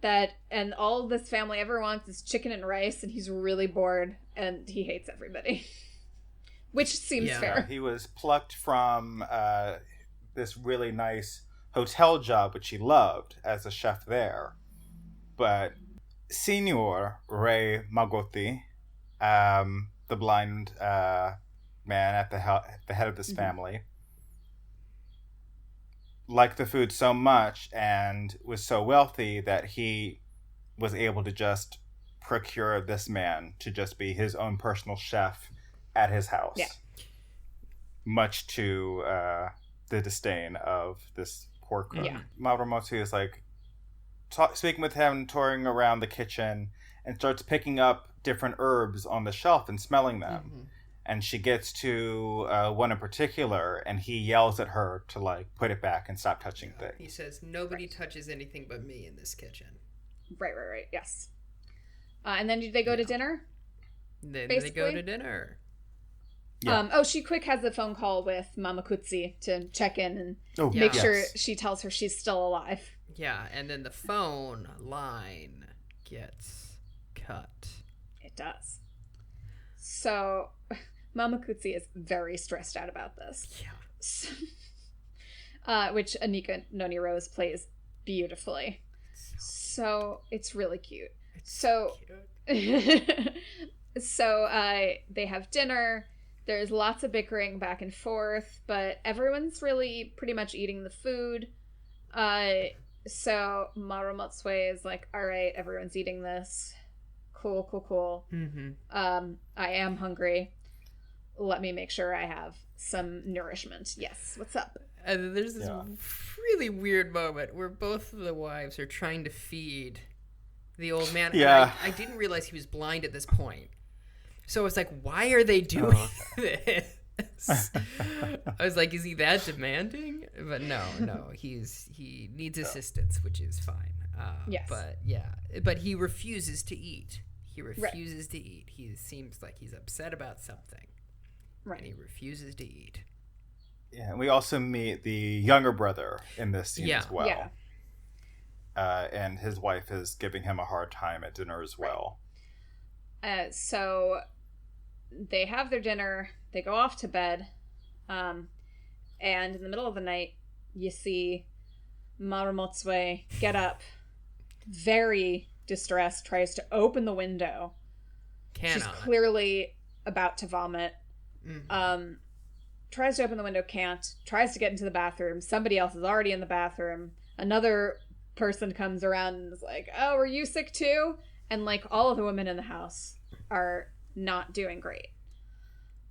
[SPEAKER 1] and all this family ever wants is chicken and rice, and he's really bored, and he hates everybody. Which seems fair.
[SPEAKER 3] He was plucked from this really nice hotel job, which he loved as a chef there. But Signor Ray Magotti, the blind man at the head of this family, liked the food so much and was so wealthy that he was able to just procure this man to just be his own personal chef at his house.
[SPEAKER 1] Yeah.
[SPEAKER 3] Much to the disdain of this poor cook.
[SPEAKER 1] Yeah.
[SPEAKER 3] Marumoto is like speaking with him, touring around the kitchen, and starts picking up different herbs on the shelf and smelling them.
[SPEAKER 2] Mm-hmm.
[SPEAKER 3] And she gets to one in particular, and he yells at her to, like, put it back and stop touching things.
[SPEAKER 2] He says, nobody touches anything but me in this kitchen.
[SPEAKER 1] Right, yes. And then they go to dinner?
[SPEAKER 2] Then
[SPEAKER 1] basically?
[SPEAKER 2] They go to dinner.
[SPEAKER 3] Yeah.
[SPEAKER 1] She quick has a phone call with Mama Kutsi to check in and make sure she tells her she's still alive.
[SPEAKER 2] Yeah, and then the phone line gets cut.
[SPEAKER 1] It does. So, Mama Kutsi is very stressed out about this.
[SPEAKER 2] Yeah.
[SPEAKER 1] Which Anika Noni Rose plays beautifully. So, it's really cute. So they have dinner. There's lots of bickering back and forth, but everyone's really pretty much eating the food. So Marumotsue is like, all right, everyone's eating this. Cool.
[SPEAKER 2] Mm-hmm.
[SPEAKER 1] I am hungry. Let me make sure I have some nourishment. Yes, what's up?
[SPEAKER 2] And then there's this really weird moment where both of the wives are trying to feed the old man.
[SPEAKER 3] Yeah.
[SPEAKER 2] And I didn't realize he was blind at this point. So I was like, why are they doing this? I was like, is he that demanding? But no, he needs assistance, which is fine.
[SPEAKER 1] Yes.
[SPEAKER 2] But he refuses to eat. He seems like he's upset about something.
[SPEAKER 1] Right.
[SPEAKER 2] And he refuses to eat.
[SPEAKER 3] Yeah, and we also meet the younger brother in this scene as well.
[SPEAKER 1] Yeah.
[SPEAKER 3] And his wife is giving him a hard time at dinner as well.
[SPEAKER 1] So they have their dinner, they go off to bed, and in the middle of the night, you see Marumotsue get up, very distressed, tries to open the window. She's clearly about to vomit. Mm-hmm. Tries to open the window, can't. Tries to get into the bathroom. Somebody else is already in the bathroom. Another person comes around and is like, oh, are you sick too? And like all of the women in the house are not doing great.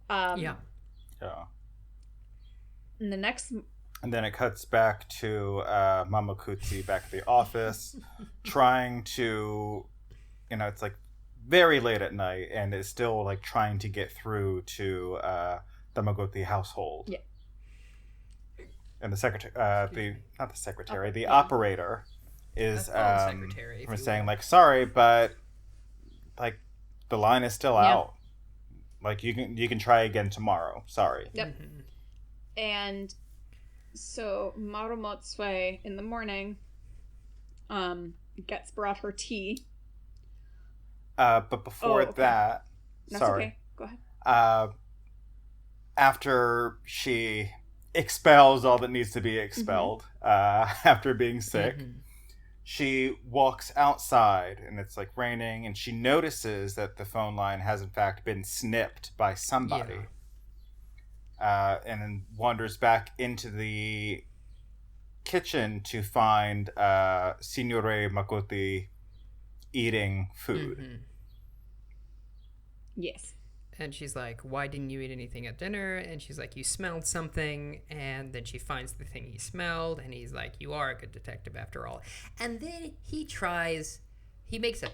[SPEAKER 3] Yeah.
[SPEAKER 1] And the next...
[SPEAKER 3] And then it cuts back to Mamakutsi back at the office, trying to, it's like very late at night, and is still like trying to get through to the Magoti household.
[SPEAKER 1] Yeah.
[SPEAKER 3] And the secretary, the operator is saying like, sorry, but like the line is still out. Like you can try again tomorrow. Sorry.
[SPEAKER 1] Yep. Mm-hmm. And so Marumotsue in the morning gets brought her tea.
[SPEAKER 3] But before that,
[SPEAKER 1] that's
[SPEAKER 3] sorry.
[SPEAKER 1] Okay. Go ahead.
[SPEAKER 3] After she expels all that needs to be expelled, after being sick, she walks outside and it's like raining, and she notices that the phone line has in fact been snipped by somebody. Yeah. And then wanders back into the kitchen to find Signore Makoti eating food.
[SPEAKER 2] Mm-hmm.
[SPEAKER 1] Yes.
[SPEAKER 2] And she's like, why didn't you eat anything at dinner? And she's like, you smelled something. And then she finds the thing he smelled, and he's like, you are a good detective after all. And then he makes a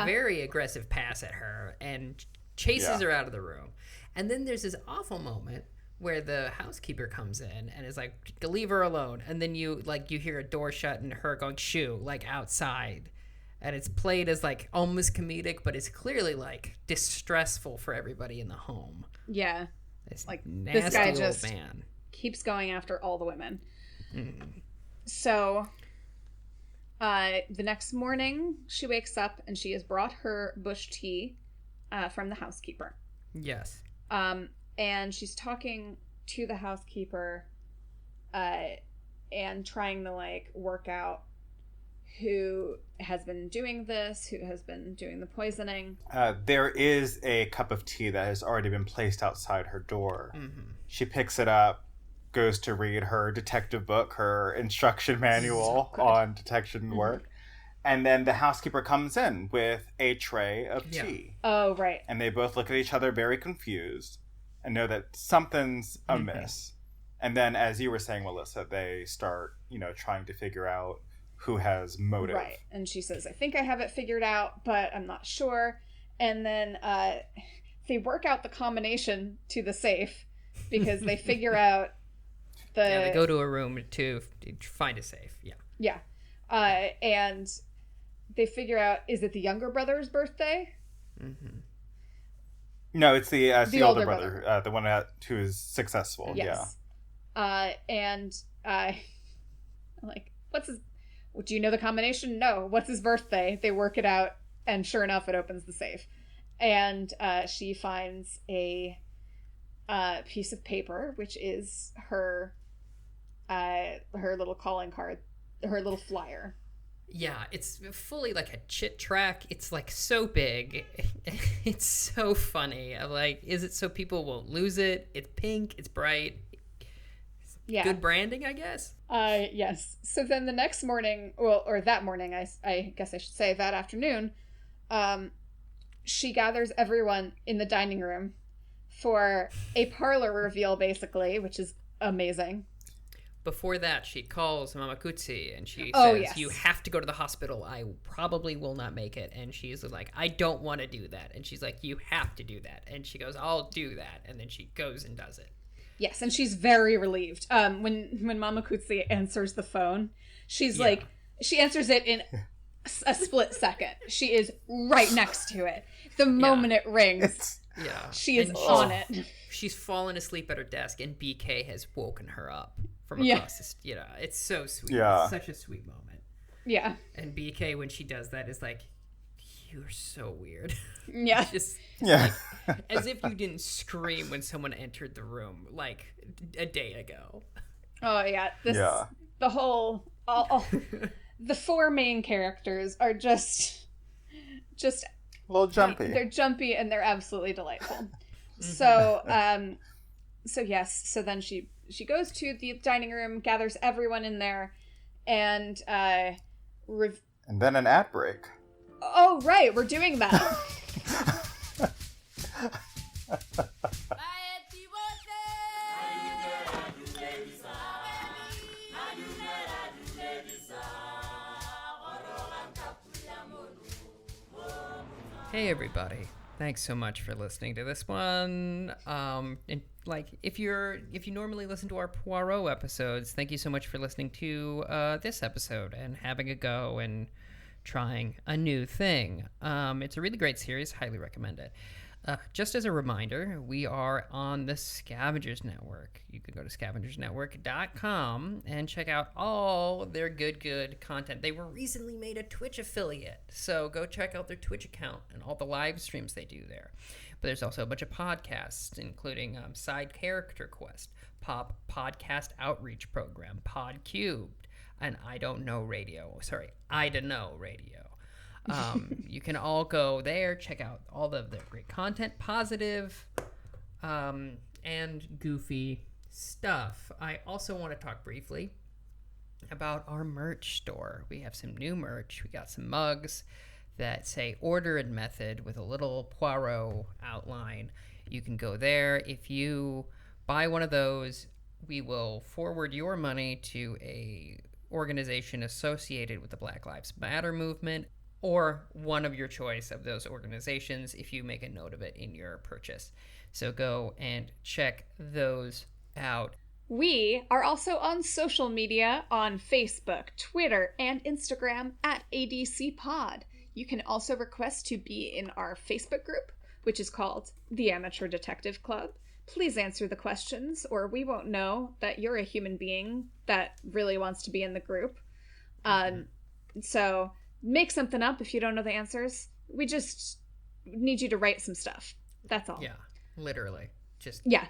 [SPEAKER 2] very aggressive pass at her and chases her out of the room. And then there's this awful moment where the housekeeper comes in and is like, leave her alone. And then you hear a door shut and her going shoo, like outside. And it's played as like almost comedic, but it's clearly like distressful for everybody in the home.
[SPEAKER 1] Yeah.
[SPEAKER 2] This
[SPEAKER 1] like
[SPEAKER 2] nasty
[SPEAKER 1] this guy
[SPEAKER 2] old
[SPEAKER 1] just
[SPEAKER 2] man
[SPEAKER 1] keeps going after all the women. So the next morning she wakes up and she has brought her bush tea from the housekeeper.
[SPEAKER 2] Yes.
[SPEAKER 1] And she's talking to the housekeeper and trying to like work out who has been doing this, who has been doing the poisoning.
[SPEAKER 3] There is a cup of tea that has already been placed outside her door.
[SPEAKER 2] Mm-hmm.
[SPEAKER 3] She picks it up, goes to read her detective book, her instruction manual on detection work. And then the housekeeper comes in with a tray of tea.
[SPEAKER 1] Oh, right.
[SPEAKER 3] And they both look at each other very confused and know that something's amiss. And then, as you were saying, Melissa, they start, trying to figure out who has motive.
[SPEAKER 1] Right. And she says, I think I have it figured out, but I'm not sure. And then they work out the combination to the safe because they figure out
[SPEAKER 2] they go to a room to find a safe.
[SPEAKER 1] Yeah. And they figure out, is it the younger brother's birthday?
[SPEAKER 2] Mm-hmm.
[SPEAKER 3] No, it's the older brother. The one who is successful.
[SPEAKER 1] Yes. Yeah. And I'm like, do you know the combination? No. What's his birthday? They work it out, and sure enough, it opens the safe. And she finds a piece of paper, which is her little calling card, her little flyer.
[SPEAKER 2] Yeah, it's fully like a chit track. It's like so big. It's so funny. I'm like, is it so people won't lose it? It's pink. It's bright.
[SPEAKER 1] Yeah.
[SPEAKER 2] Good branding, I guess.
[SPEAKER 1] Yes. So then the next morning, or that morning, I guess I should say, that afternoon, she gathers everyone in the dining room for a parlor reveal, basically, which is amazing.
[SPEAKER 2] Before that, she calls Mamakutsi and she says, you have to go to the hospital. I probably will not make it. And she's like, I don't want to do that. And she's like, you have to do that. And she goes, I'll do that. And then she goes and does it.
[SPEAKER 1] Yes, and she's very relieved. When Mamakutsi answers the phone, she's like, she answers it in a split second. She is right next to it. The moment it rings, she is on it.
[SPEAKER 2] She's fallen asleep at her desk, and BK has woken her up from across this. It's so sweet. Yeah. It's such a sweet moment.
[SPEAKER 1] Yeah.
[SPEAKER 2] And BK, when she does that, is like, you're so weird.
[SPEAKER 1] Yeah.
[SPEAKER 2] Just
[SPEAKER 3] Yeah.
[SPEAKER 2] as if you didn't scream when someone entered the room like a day ago.
[SPEAKER 1] Oh yeah, the whole all the four main characters are just
[SPEAKER 3] a little jumpy.
[SPEAKER 1] They're jumpy and they're absolutely delightful. So then she goes to the dining room, gathers everyone in there, and
[SPEAKER 3] and then an ad break.
[SPEAKER 1] Oh right, we're doing that.
[SPEAKER 2] Hey everybody. Thanks so much for listening to this one. And like if you normally listen to our Poirot episodes, thank you so much for listening to this episode and having a go and trying a new thing. It's a really great series, highly recommend it. Just as a reminder, we are on the Scavengers Network. You can go to scavengersnetwork.com and check out all their good content. They were recently made a Twitch affiliate, so go check out their Twitch account and all the live streams they do there. But there's also a bunch of podcasts, including Side Character Quest, Podcast Outreach Program, PodCubed, and I Don't Know Radio. You can all go there, check out all of their great content, positive and goofy stuff. I also want to talk briefly about our merch store. We have some new merch. We got some mugs that say order and method with a little Poirot outline. You can go there. If you buy one of those, we will forward your money to a organization associated with the Black Lives Matter movement, or one of your choice of those organizations if you make a note of it in your purchase. So go and check those out.
[SPEAKER 1] We are also on social media on Facebook, Twitter, and Instagram at ADC Pod. You can also request to be in our Facebook group, which is called The Amateur Detective Club. Please answer the questions, or we won't know that you're a human being that really wants to be in the group. So make something up if you don't know the answers. We just need you to write some stuff. That's all.
[SPEAKER 2] Yeah, literally. Just
[SPEAKER 1] yeah.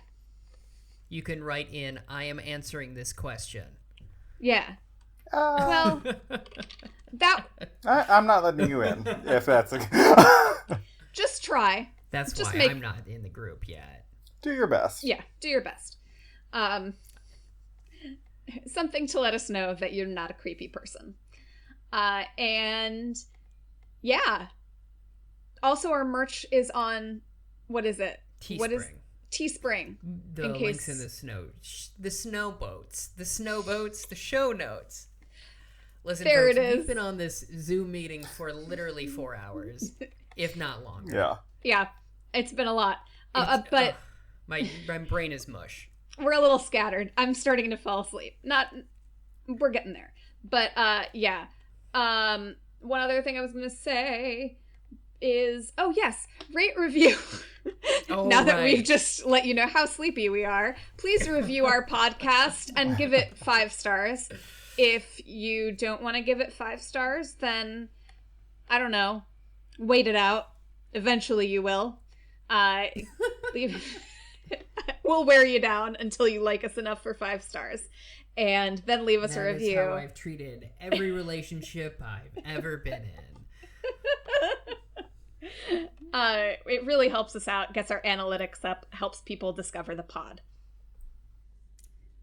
[SPEAKER 2] You can write in, I am answering this question.
[SPEAKER 1] Yeah. Well, that...
[SPEAKER 3] I'm not letting you in, if that's okay.
[SPEAKER 1] Just try.
[SPEAKER 2] That's
[SPEAKER 1] just
[SPEAKER 2] why I'm not in the group yet.
[SPEAKER 3] Do your best.
[SPEAKER 1] Yeah, do your best. Something to let us know that you're not a creepy person. And yeah. Also, our merch is on, what is it?
[SPEAKER 2] Teespring.
[SPEAKER 1] What is Teespring?
[SPEAKER 2] The links in the snow boats, the show notes. Listen,
[SPEAKER 1] there
[SPEAKER 2] folks,
[SPEAKER 1] it is.
[SPEAKER 2] We've been on this Zoom meeting for literally 4 hours, if not longer.
[SPEAKER 3] Yeah.
[SPEAKER 1] Yeah, it's been a lot. But
[SPEAKER 2] my brain is mush.
[SPEAKER 1] We're a little scattered. I'm starting to fall asleep. We're getting there. But yeah. One other thing I was going to say is, yes, rate, review. Now that we've just let you know how sleepy we are, please review our podcast and give it 5 stars. If you don't want to give it 5 stars, then, I don't know, wait it out. Eventually you will. We'll wear you down until you like us enough for 5 stars. And then leave us a review.
[SPEAKER 2] That is how I've treated every relationship I've ever been in.
[SPEAKER 1] It really helps us out, gets our analytics up, helps people discover the pod.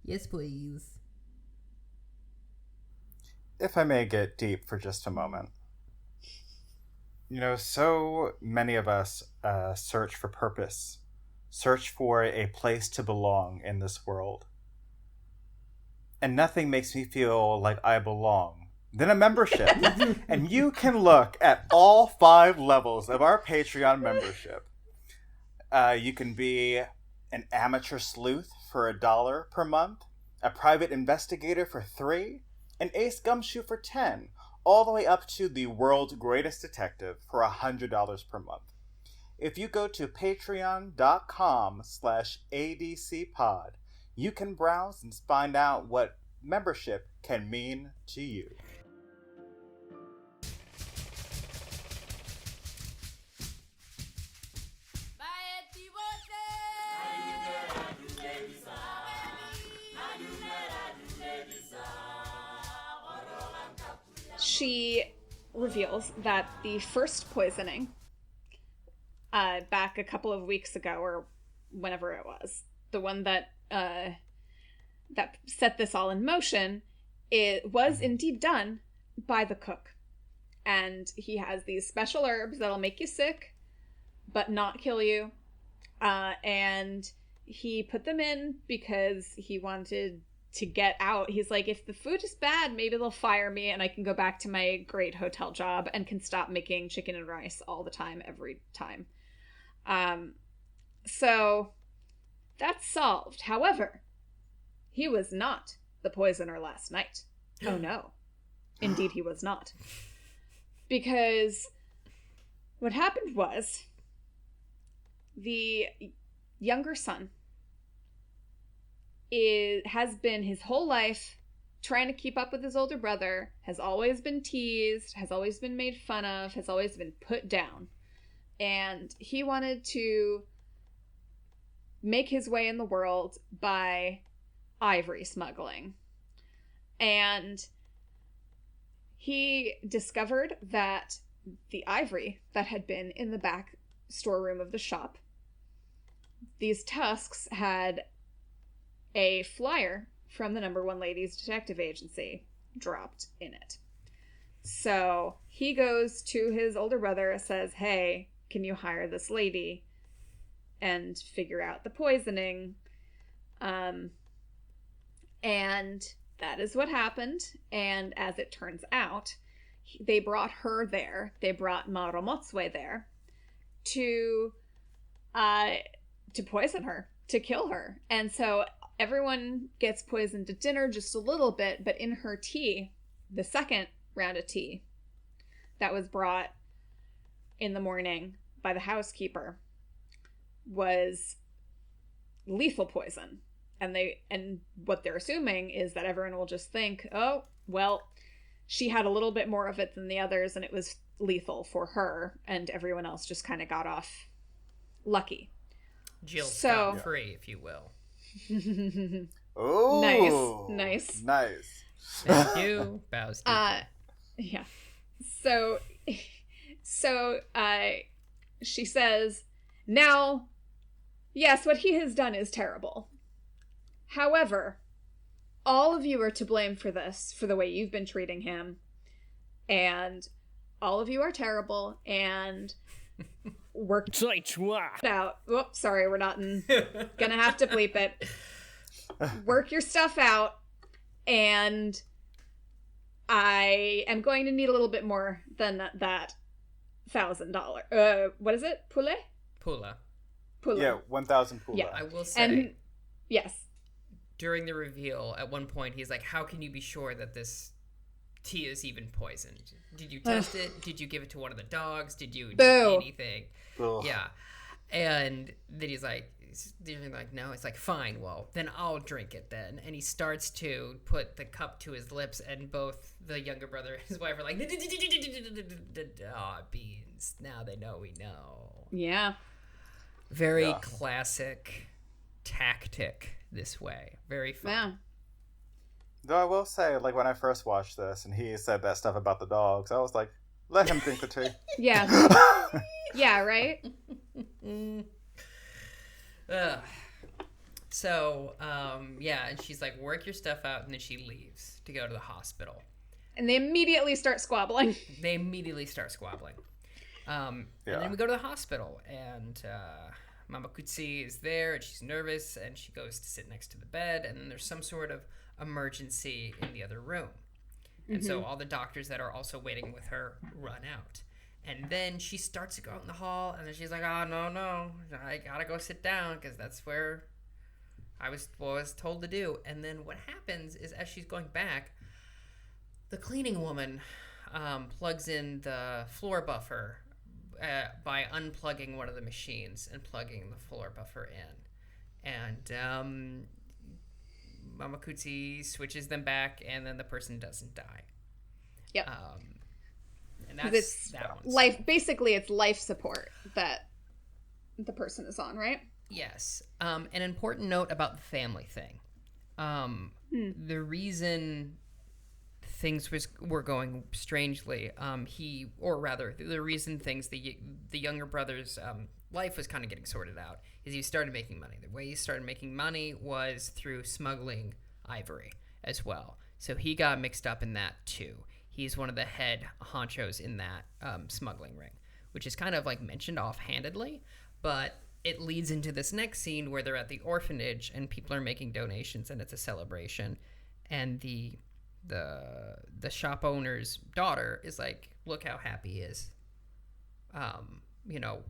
[SPEAKER 2] Yes, please.
[SPEAKER 3] If I may get deep for just a moment. So many of us search for purpose, search for a place to belong in this world. And nothing makes me feel like I belong than a membership. And you can look at all 5 levels of our Patreon membership. You can be an amateur sleuth for $1 per month, a private investigator for $3, an ace gumshoe for $10, all the way up to the world's greatest detective for $100 per month. If you go to patreon.com/adcpod, you can browse and find out what membership can mean to you.
[SPEAKER 1] she reveals that the first poisoning, back a couple of weeks ago, or whenever it was, the one that that set this all in motion, it was indeed done by the cook. And he has these special herbs that'll make you sick, but not kill you. And he put them in because he wanted to get out. He's like, if the food is bad, maybe they'll fire me and I can go back to my great hotel job and can stop making chicken and rice all the time, every time. So that's solved. However, he was not the poisoner last night. Oh no. Indeed he was not. Because what happened was the younger son has been his whole life trying to keep up with his older brother, has always been teased, has always been made fun of, has always been put down. And he wanted to make his way in the world by ivory smuggling. And he discovered that the ivory that had been in the back storeroom of the shop, these tusks had a flyer from the number one ladies detective agency dropped in it. So he goes to his older brother, says, hey, can you hire this lady and figure out the poisoning? And that is what happened. And as it turns out, they brought her there. They brought Maromotsue there to poison her, to kill her. And so everyone gets poisoned at dinner just a little bit, but in her tea, the second round of tea that was brought in the morning by the housekeeper was lethal poison. And what they're assuming is that everyone will just think, oh, well, she had a little bit more of it than the others and it was lethal for her, and everyone else just kind of got off lucky.
[SPEAKER 2] Jill scot free, if you will.
[SPEAKER 3] Oh,
[SPEAKER 1] nice.
[SPEAKER 2] Thank you. Bows deep.
[SPEAKER 1] Yeah. So she says, now, yes, what he has done is terrible. However, all of you are to blame for this, for the way you've been treating him, and all of you are terrible, and work out. Whoops, sorry, we're not gonna have to bleep it. Work your stuff out, and I am going to need a little bit more than that $1,000. What is it? Pula.
[SPEAKER 3] Yeah, 1,000 pula.
[SPEAKER 1] Yeah.
[SPEAKER 2] I will say.
[SPEAKER 1] And yes.
[SPEAKER 2] During the reveal, at one point, he's like, how can you be sure that this tea is even poisoned? Did you test it? Did you give it to one of the dogs? Did you do anything?
[SPEAKER 3] Ugh.
[SPEAKER 2] Yeah. And then he's like, no. It's like, fine, well, then I'll drink it then. And he starts to put the cup to his lips, and both the younger brother and his wife are like, beans. Now they know we know.
[SPEAKER 1] Yeah.
[SPEAKER 2] Very classic tactic this way. Very fun.
[SPEAKER 1] Yeah.
[SPEAKER 3] Though I will say, like, when I first watched this and he said that stuff about the dogs, I was like, let him drink the tea.
[SPEAKER 1] Yeah. Yeah, right?
[SPEAKER 2] So, and she's like, work your stuff out, and then she leaves to go to the hospital.
[SPEAKER 1] And they immediately start squabbling.
[SPEAKER 2] And then we go to the hospital, and Mama Kutsi is there, and she's nervous, and she goes to sit next to the bed, and then there's some sort of emergency in the other room. And so all the doctors that are also waiting with her run out. And then she starts to go out in the hall, and then she's like, oh, no, I gotta go sit down, because that's where I was told to do. And then what happens is, as she's going back, the cleaning woman plugs in the floor buffer by unplugging one of the machines and plugging the floor buffer in. And Mama Kutsi switches them back, and then the person doesn't die.
[SPEAKER 1] Yep.
[SPEAKER 2] And that's that one.
[SPEAKER 1] Life, basically, it's life support that the person is on, right?
[SPEAKER 2] Yes. An important note about the family thing. The reason were going strangely. The reason the younger brother's life was kind of getting sorted out is he started making money. The way he started making money was through smuggling ivory as well. So he got mixed up in that too. He's one of the head honchos in that smuggling ring, which is kind of like mentioned offhandedly, but it leads into this next scene where they're at the orphanage and people are making donations and it's a celebration, and the shop owner's daughter is like, look how happy he is.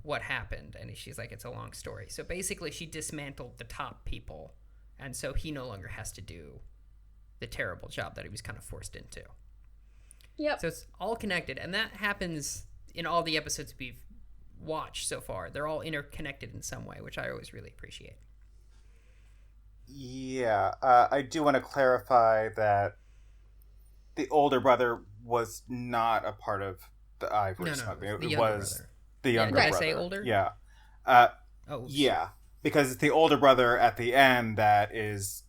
[SPEAKER 2] What happened? And she's like, it's a long story. So basically she dismantled the top people, and so he no longer has to do the terrible job that he was kind of forced into.
[SPEAKER 1] Yep.
[SPEAKER 2] So it's all connected, and that happens in all the episodes we've watched so far. They're all interconnected in some way, which I always really appreciate.
[SPEAKER 3] Yeah, I do want to clarify that the older brother was not a part of the ivory smuggling.
[SPEAKER 2] It
[SPEAKER 3] was
[SPEAKER 2] brother.
[SPEAKER 3] The younger brother.
[SPEAKER 2] Did I say older?
[SPEAKER 3] Yeah.
[SPEAKER 2] Oh.
[SPEAKER 3] Yeah, because it's the older brother at the end that is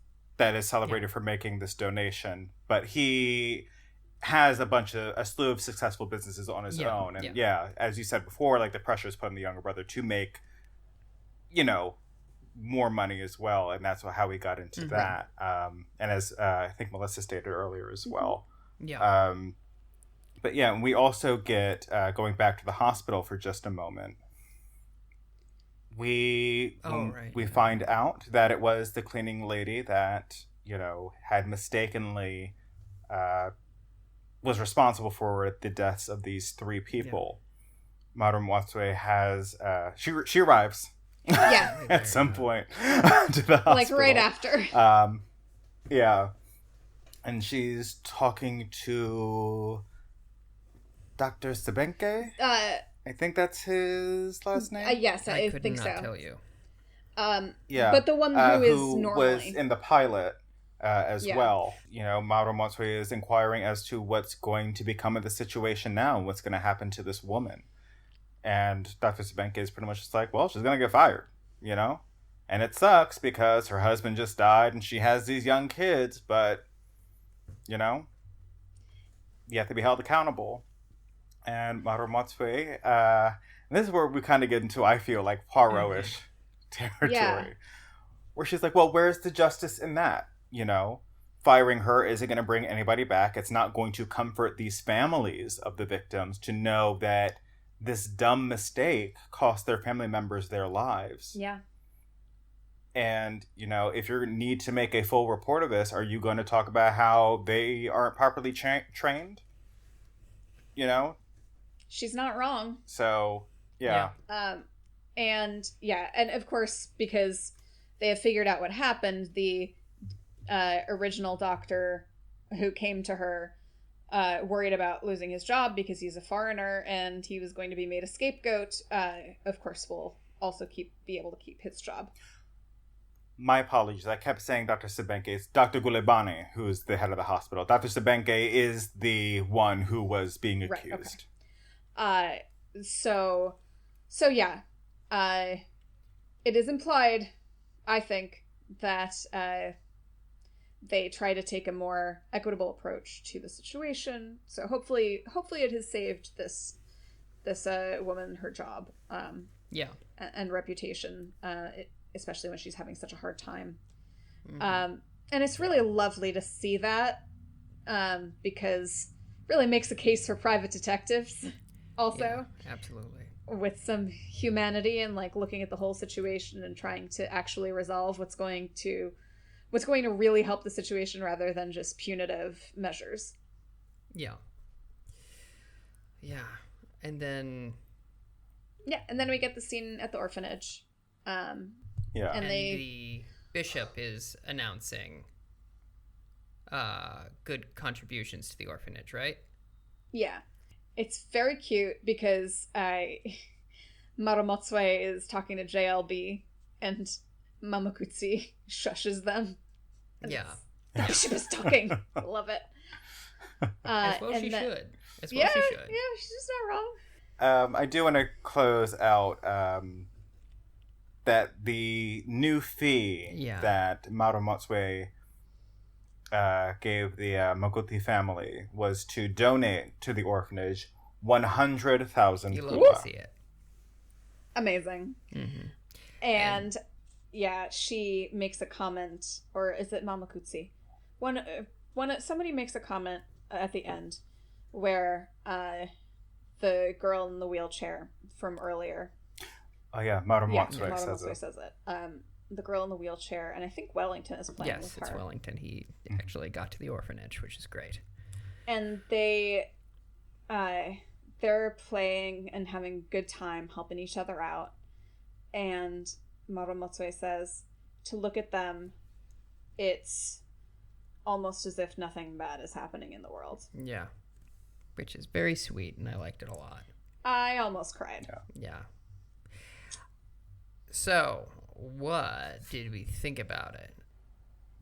[SPEAKER 3] celebrated for making this donation, but he has a slew of successful businesses on his own, and as you said before, like the pressure is put on the younger brother to make, more money as well, and that's how we got into that. And as I think Melissa stated earlier as well.
[SPEAKER 2] Yeah.
[SPEAKER 3] But yeah, and we also get going back to the hospital for just a moment. We find out that it was the cleaning lady that had mistakenly was responsible for the deaths of these 3 people. Maru Matsue has she arrives at some point to the hospital,
[SPEAKER 1] like right after.
[SPEAKER 3] And she's talking to Dr. Sebenke. I think that's his last name.
[SPEAKER 1] Yes, I
[SPEAKER 2] could
[SPEAKER 1] think
[SPEAKER 2] not
[SPEAKER 1] so.
[SPEAKER 2] Tell you.
[SPEAKER 1] But the one who normally
[SPEAKER 3] was in the pilot as well. Maru Matsue is inquiring as to what's going to become of the situation now, and what's going to happen to this woman. And Dr. Sebenke is pretty much just like, well, she's going to get fired, And it sucks because her husband just died and she has these young kids, but, you have to be held accountable. And Maru Matsue, and this is where we kind of get into, I feel like, Poirot-ish territory. Where she's like, well, where's the justice in that? Firing her isn't going to bring anybody back. It's not going to comfort these families of the victims to know that this dumb mistake cost their family members their lives.
[SPEAKER 1] Yeah.
[SPEAKER 3] And, if you need to make a full report of this, are you going to talk about how they aren't properly trained?
[SPEAKER 1] She's not wrong.
[SPEAKER 3] So, yeah.
[SPEAKER 1] And of course, because they have figured out what happened, the original doctor who came to her worried about losing his job because he's a foreigner and he was going to be made a scapegoat, of course will also be able to keep his job.
[SPEAKER 3] My apologies. I kept saying Dr. Sebenke. It's Dr. Gulebane, who's the head of the hospital. Dr. Sebenke is the one who was being accused.
[SPEAKER 1] Right, okay. So yeah. It is implied, I think, that they try to take a more equitable approach to the situation. So hopefully it has saved this woman her job. And reputation, especially when she's having such a hard time. And it's really lovely to see that, because it really makes a case for private detectives also.
[SPEAKER 2] Yeah, absolutely.
[SPEAKER 1] With some humanity and like looking at the whole situation and trying to actually resolve what's going to really help the situation rather than just punitive measures.
[SPEAKER 2] Yeah. And then
[SPEAKER 1] we get the scene at the orphanage. And
[SPEAKER 2] the bishop is announcing good contributions to the orphanage, right?
[SPEAKER 1] Yeah. It's very cute because Maru Matsue is talking to JLB and Mamakutsi shushes them. And the bishop is talking. I love it.
[SPEAKER 2] As well she should.
[SPEAKER 1] Yeah, she's not wrong.
[SPEAKER 3] I do want to close out that the new fee that Maru Matsue gave the Maguti family was to donate to the orphanage 100,000
[SPEAKER 2] You
[SPEAKER 3] kuba.
[SPEAKER 2] love to see it.
[SPEAKER 1] Amazing. And yeah, she makes a comment, or is it Mamakutsi? Somebody makes a comment at the end where the girl in the wheelchair from earlier.
[SPEAKER 3] Oh yeah, Maru Matsui
[SPEAKER 1] Maru
[SPEAKER 3] says
[SPEAKER 1] Matsui
[SPEAKER 3] it.
[SPEAKER 1] The girl in the wheelchair, and I think Wellington is playing with
[SPEAKER 2] Yes,
[SPEAKER 1] her.
[SPEAKER 2] it's Wellington. He actually got to the orphanage, which is great.
[SPEAKER 1] And they're playing and having a good time, helping each other out. And Maru Matsui says, to look at them, it's almost as if nothing bad is happening in the world.
[SPEAKER 2] Yeah, which is very sweet, and I liked it a lot.
[SPEAKER 1] I almost cried.
[SPEAKER 2] Yeah. So, what did we think about it?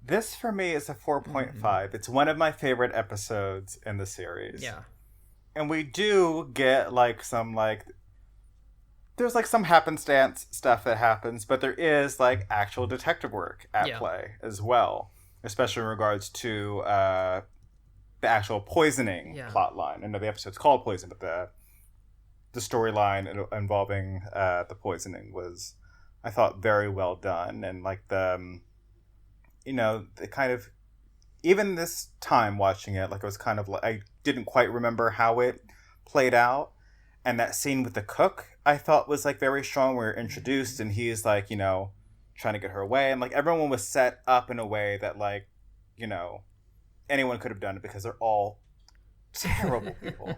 [SPEAKER 3] This for me is a 4.5. It's one of my favorite episodes in the series.
[SPEAKER 2] Yeah.
[SPEAKER 3] And we do get there's some happenstance stuff that happens, but there is actual detective work at play as well, especially in regards to the actual poisoning plot line. I know the episode's called Poison, but the storyline involving the poisoning was, I thought, very well done. And the kind of, even this time watching it, it was kind of I didn't quite remember how it played out. And that scene with the cook, I thought was very strong. We were introduced and he's trying to get her away. And everyone was set up in a way that anyone could have done it because they're all terrible people.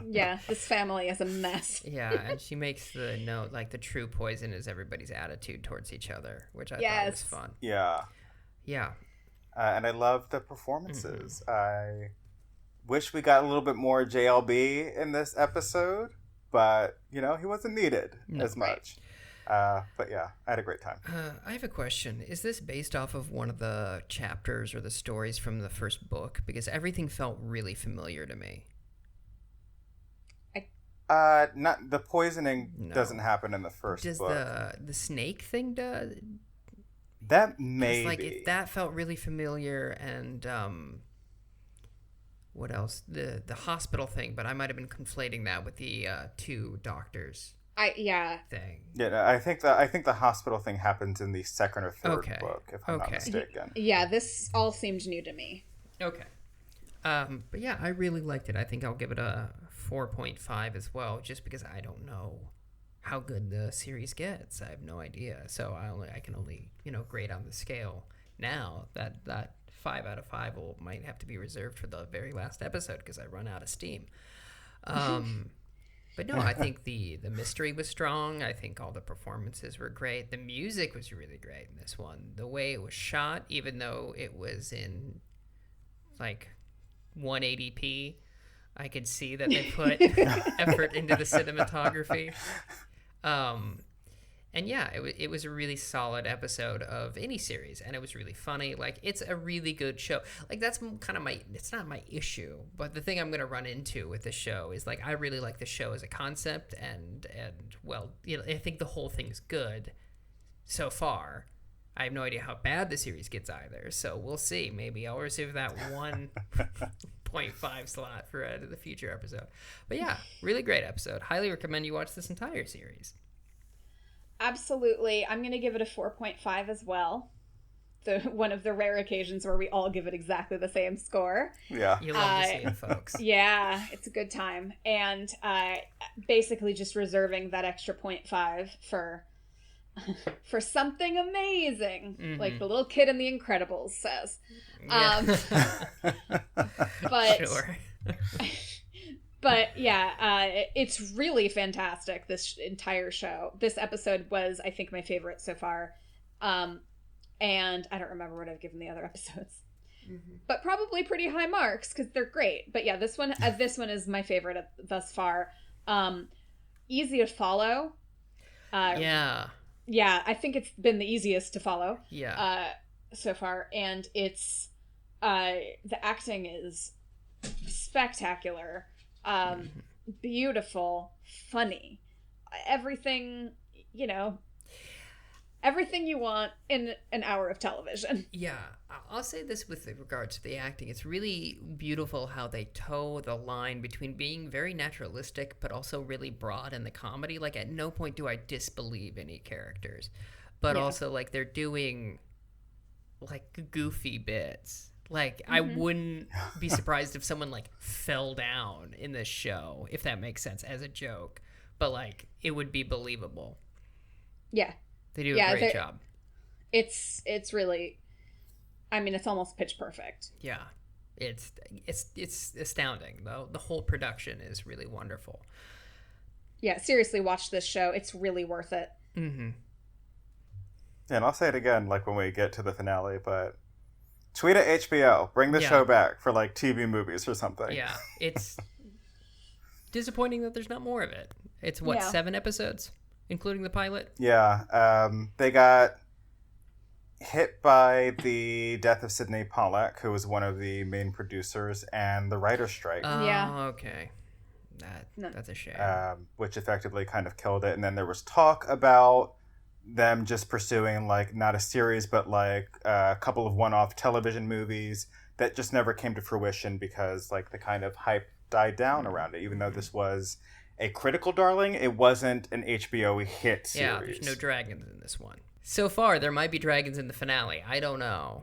[SPEAKER 1] Yeah, this family is a mess.
[SPEAKER 2] Yeah, and she makes the note the true poison is everybody's attitude towards each other, which I thought was fun.
[SPEAKER 3] Yeah.
[SPEAKER 2] Yeah.
[SPEAKER 3] And I love the performances. I wish we got a little bit more JLB in this episode, but he wasn't needed as much. But yeah, I had a great time.
[SPEAKER 2] I have a question. Is this based off of one of the chapters or the stories from the first book? Because everything felt really familiar to me.
[SPEAKER 3] Not the poisoning doesn't happen in the first book.
[SPEAKER 2] Does the snake thing do?
[SPEAKER 3] That maybe.
[SPEAKER 2] That felt really familiar, and what else? The hospital thing, but I might have been conflating that with the two doctors. Thing.
[SPEAKER 3] Yeah, I think the hospital thing happens in the second or third book, if I'm not mistaken.
[SPEAKER 1] Yeah, this all seemed new to me.
[SPEAKER 2] Okay. But yeah, I really liked it. I think I'll give it a 4.5 as well, just because I don't know how good the series gets. I have no idea. So I can only, grade on the scale now. That 5 out of 5 might have to be reserved for the very last episode because I run out of steam. But no, I think the mystery was strong. I think all the performances were great. The music was really great in this one. The way it was shot, even though it was in 180p, I could see that they put effort into the cinematography. And yeah, it was a really solid episode of any series, and it was really funny. It's a really good show. That's kind of it's not my issue, but the thing I'm going to run into with the show is I really like the show as a concept, and well, I think the whole thing's good so far. I have no idea how bad the series gets either, so we'll see. Maybe I'll reserve that 1.5 slot for the future episode. But yeah, really great episode. Highly recommend you watch this entire series.
[SPEAKER 1] Absolutely. I'm going to give it a 4.5 as well. One of the rare occasions where we all give it exactly the same score.
[SPEAKER 3] Yeah.
[SPEAKER 2] You love to see it, folks.
[SPEAKER 1] Yeah, it's a good time. And basically just reserving that extra 0.5 for something amazing, like the little kid in The Incredibles says.
[SPEAKER 2] Yeah.
[SPEAKER 1] But
[SPEAKER 2] sure.
[SPEAKER 1] But yeah, it's really fantastic, this entire show. This episode was, I think, my favorite so far. And I don't remember what I've given the other episodes. But probably pretty high marks because they're great. But yeah, this one is my favorite thus far. Easy to follow.
[SPEAKER 2] Yeah,
[SPEAKER 1] I think it's been the easiest to follow.
[SPEAKER 2] Yeah.
[SPEAKER 1] So far, and it's the acting is spectacular. Beautiful, funny, everything, everything you want in an hour of television.
[SPEAKER 2] Yeah, I'll say this with regards to the acting. It's really beautiful how they toe the line between being very naturalistic but also really broad in the comedy. Like, at no point do I disbelieve any characters. But also, like, they're doing, like, goofy bits. Like, I wouldn't be surprised if someone, like, fell down in this show, if that makes sense, as a joke. But, like, it would be believable.
[SPEAKER 1] Yeah.
[SPEAKER 2] They do a great job.
[SPEAKER 1] It's really, I mean, it's almost pitch perfect.
[SPEAKER 2] Yeah. It's astounding, though. The whole production is really wonderful.
[SPEAKER 1] Yeah, seriously, watch this show. It's really worth it.
[SPEAKER 2] Mm-hmm.
[SPEAKER 3] And I'll say it again, like, when we get to the finale, but tweet at HBO. Bring the show back for, like, TV movies or something.
[SPEAKER 2] Yeah, it's disappointing that there's not more of it. It's, 7 episodes, including the pilot?
[SPEAKER 3] Yeah. They got hit by the death of Sidney Pollack, who was one of the main producers, and the writer's strike.
[SPEAKER 2] Oh, okay. That's a shame.
[SPEAKER 3] Which effectively kind of killed it. And then there was talk about them just pursuing, like, not a series, but, like, a couple of one-off television movies that just never came to fruition because, like, the kind of hype died down around it. Even though this was a critical darling, it wasn't an HBO hit series.
[SPEAKER 2] Yeah, there's no dragons in this one. So far, there might be dragons in the finale. I don't know.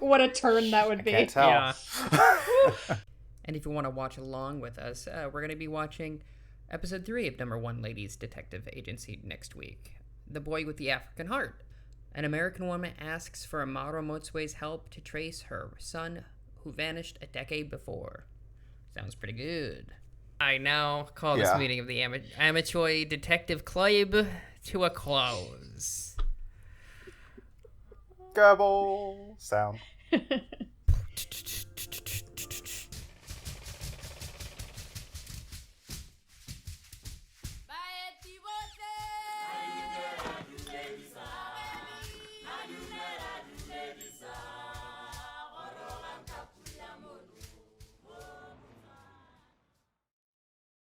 [SPEAKER 1] What a turn that would be.
[SPEAKER 3] Can't tell.
[SPEAKER 2] Yeah. And if you want to watch along with us, we're going to be watching Episode 3 of Number 1 Ladies Detective Agency next week. The Boy with the African Heart. An American woman asks for Amara Motsue's help to trace her son who vanished a decade before. Sounds pretty good. I now call this meeting of the Amateur Detective Club to a close.
[SPEAKER 3] Gobble sound.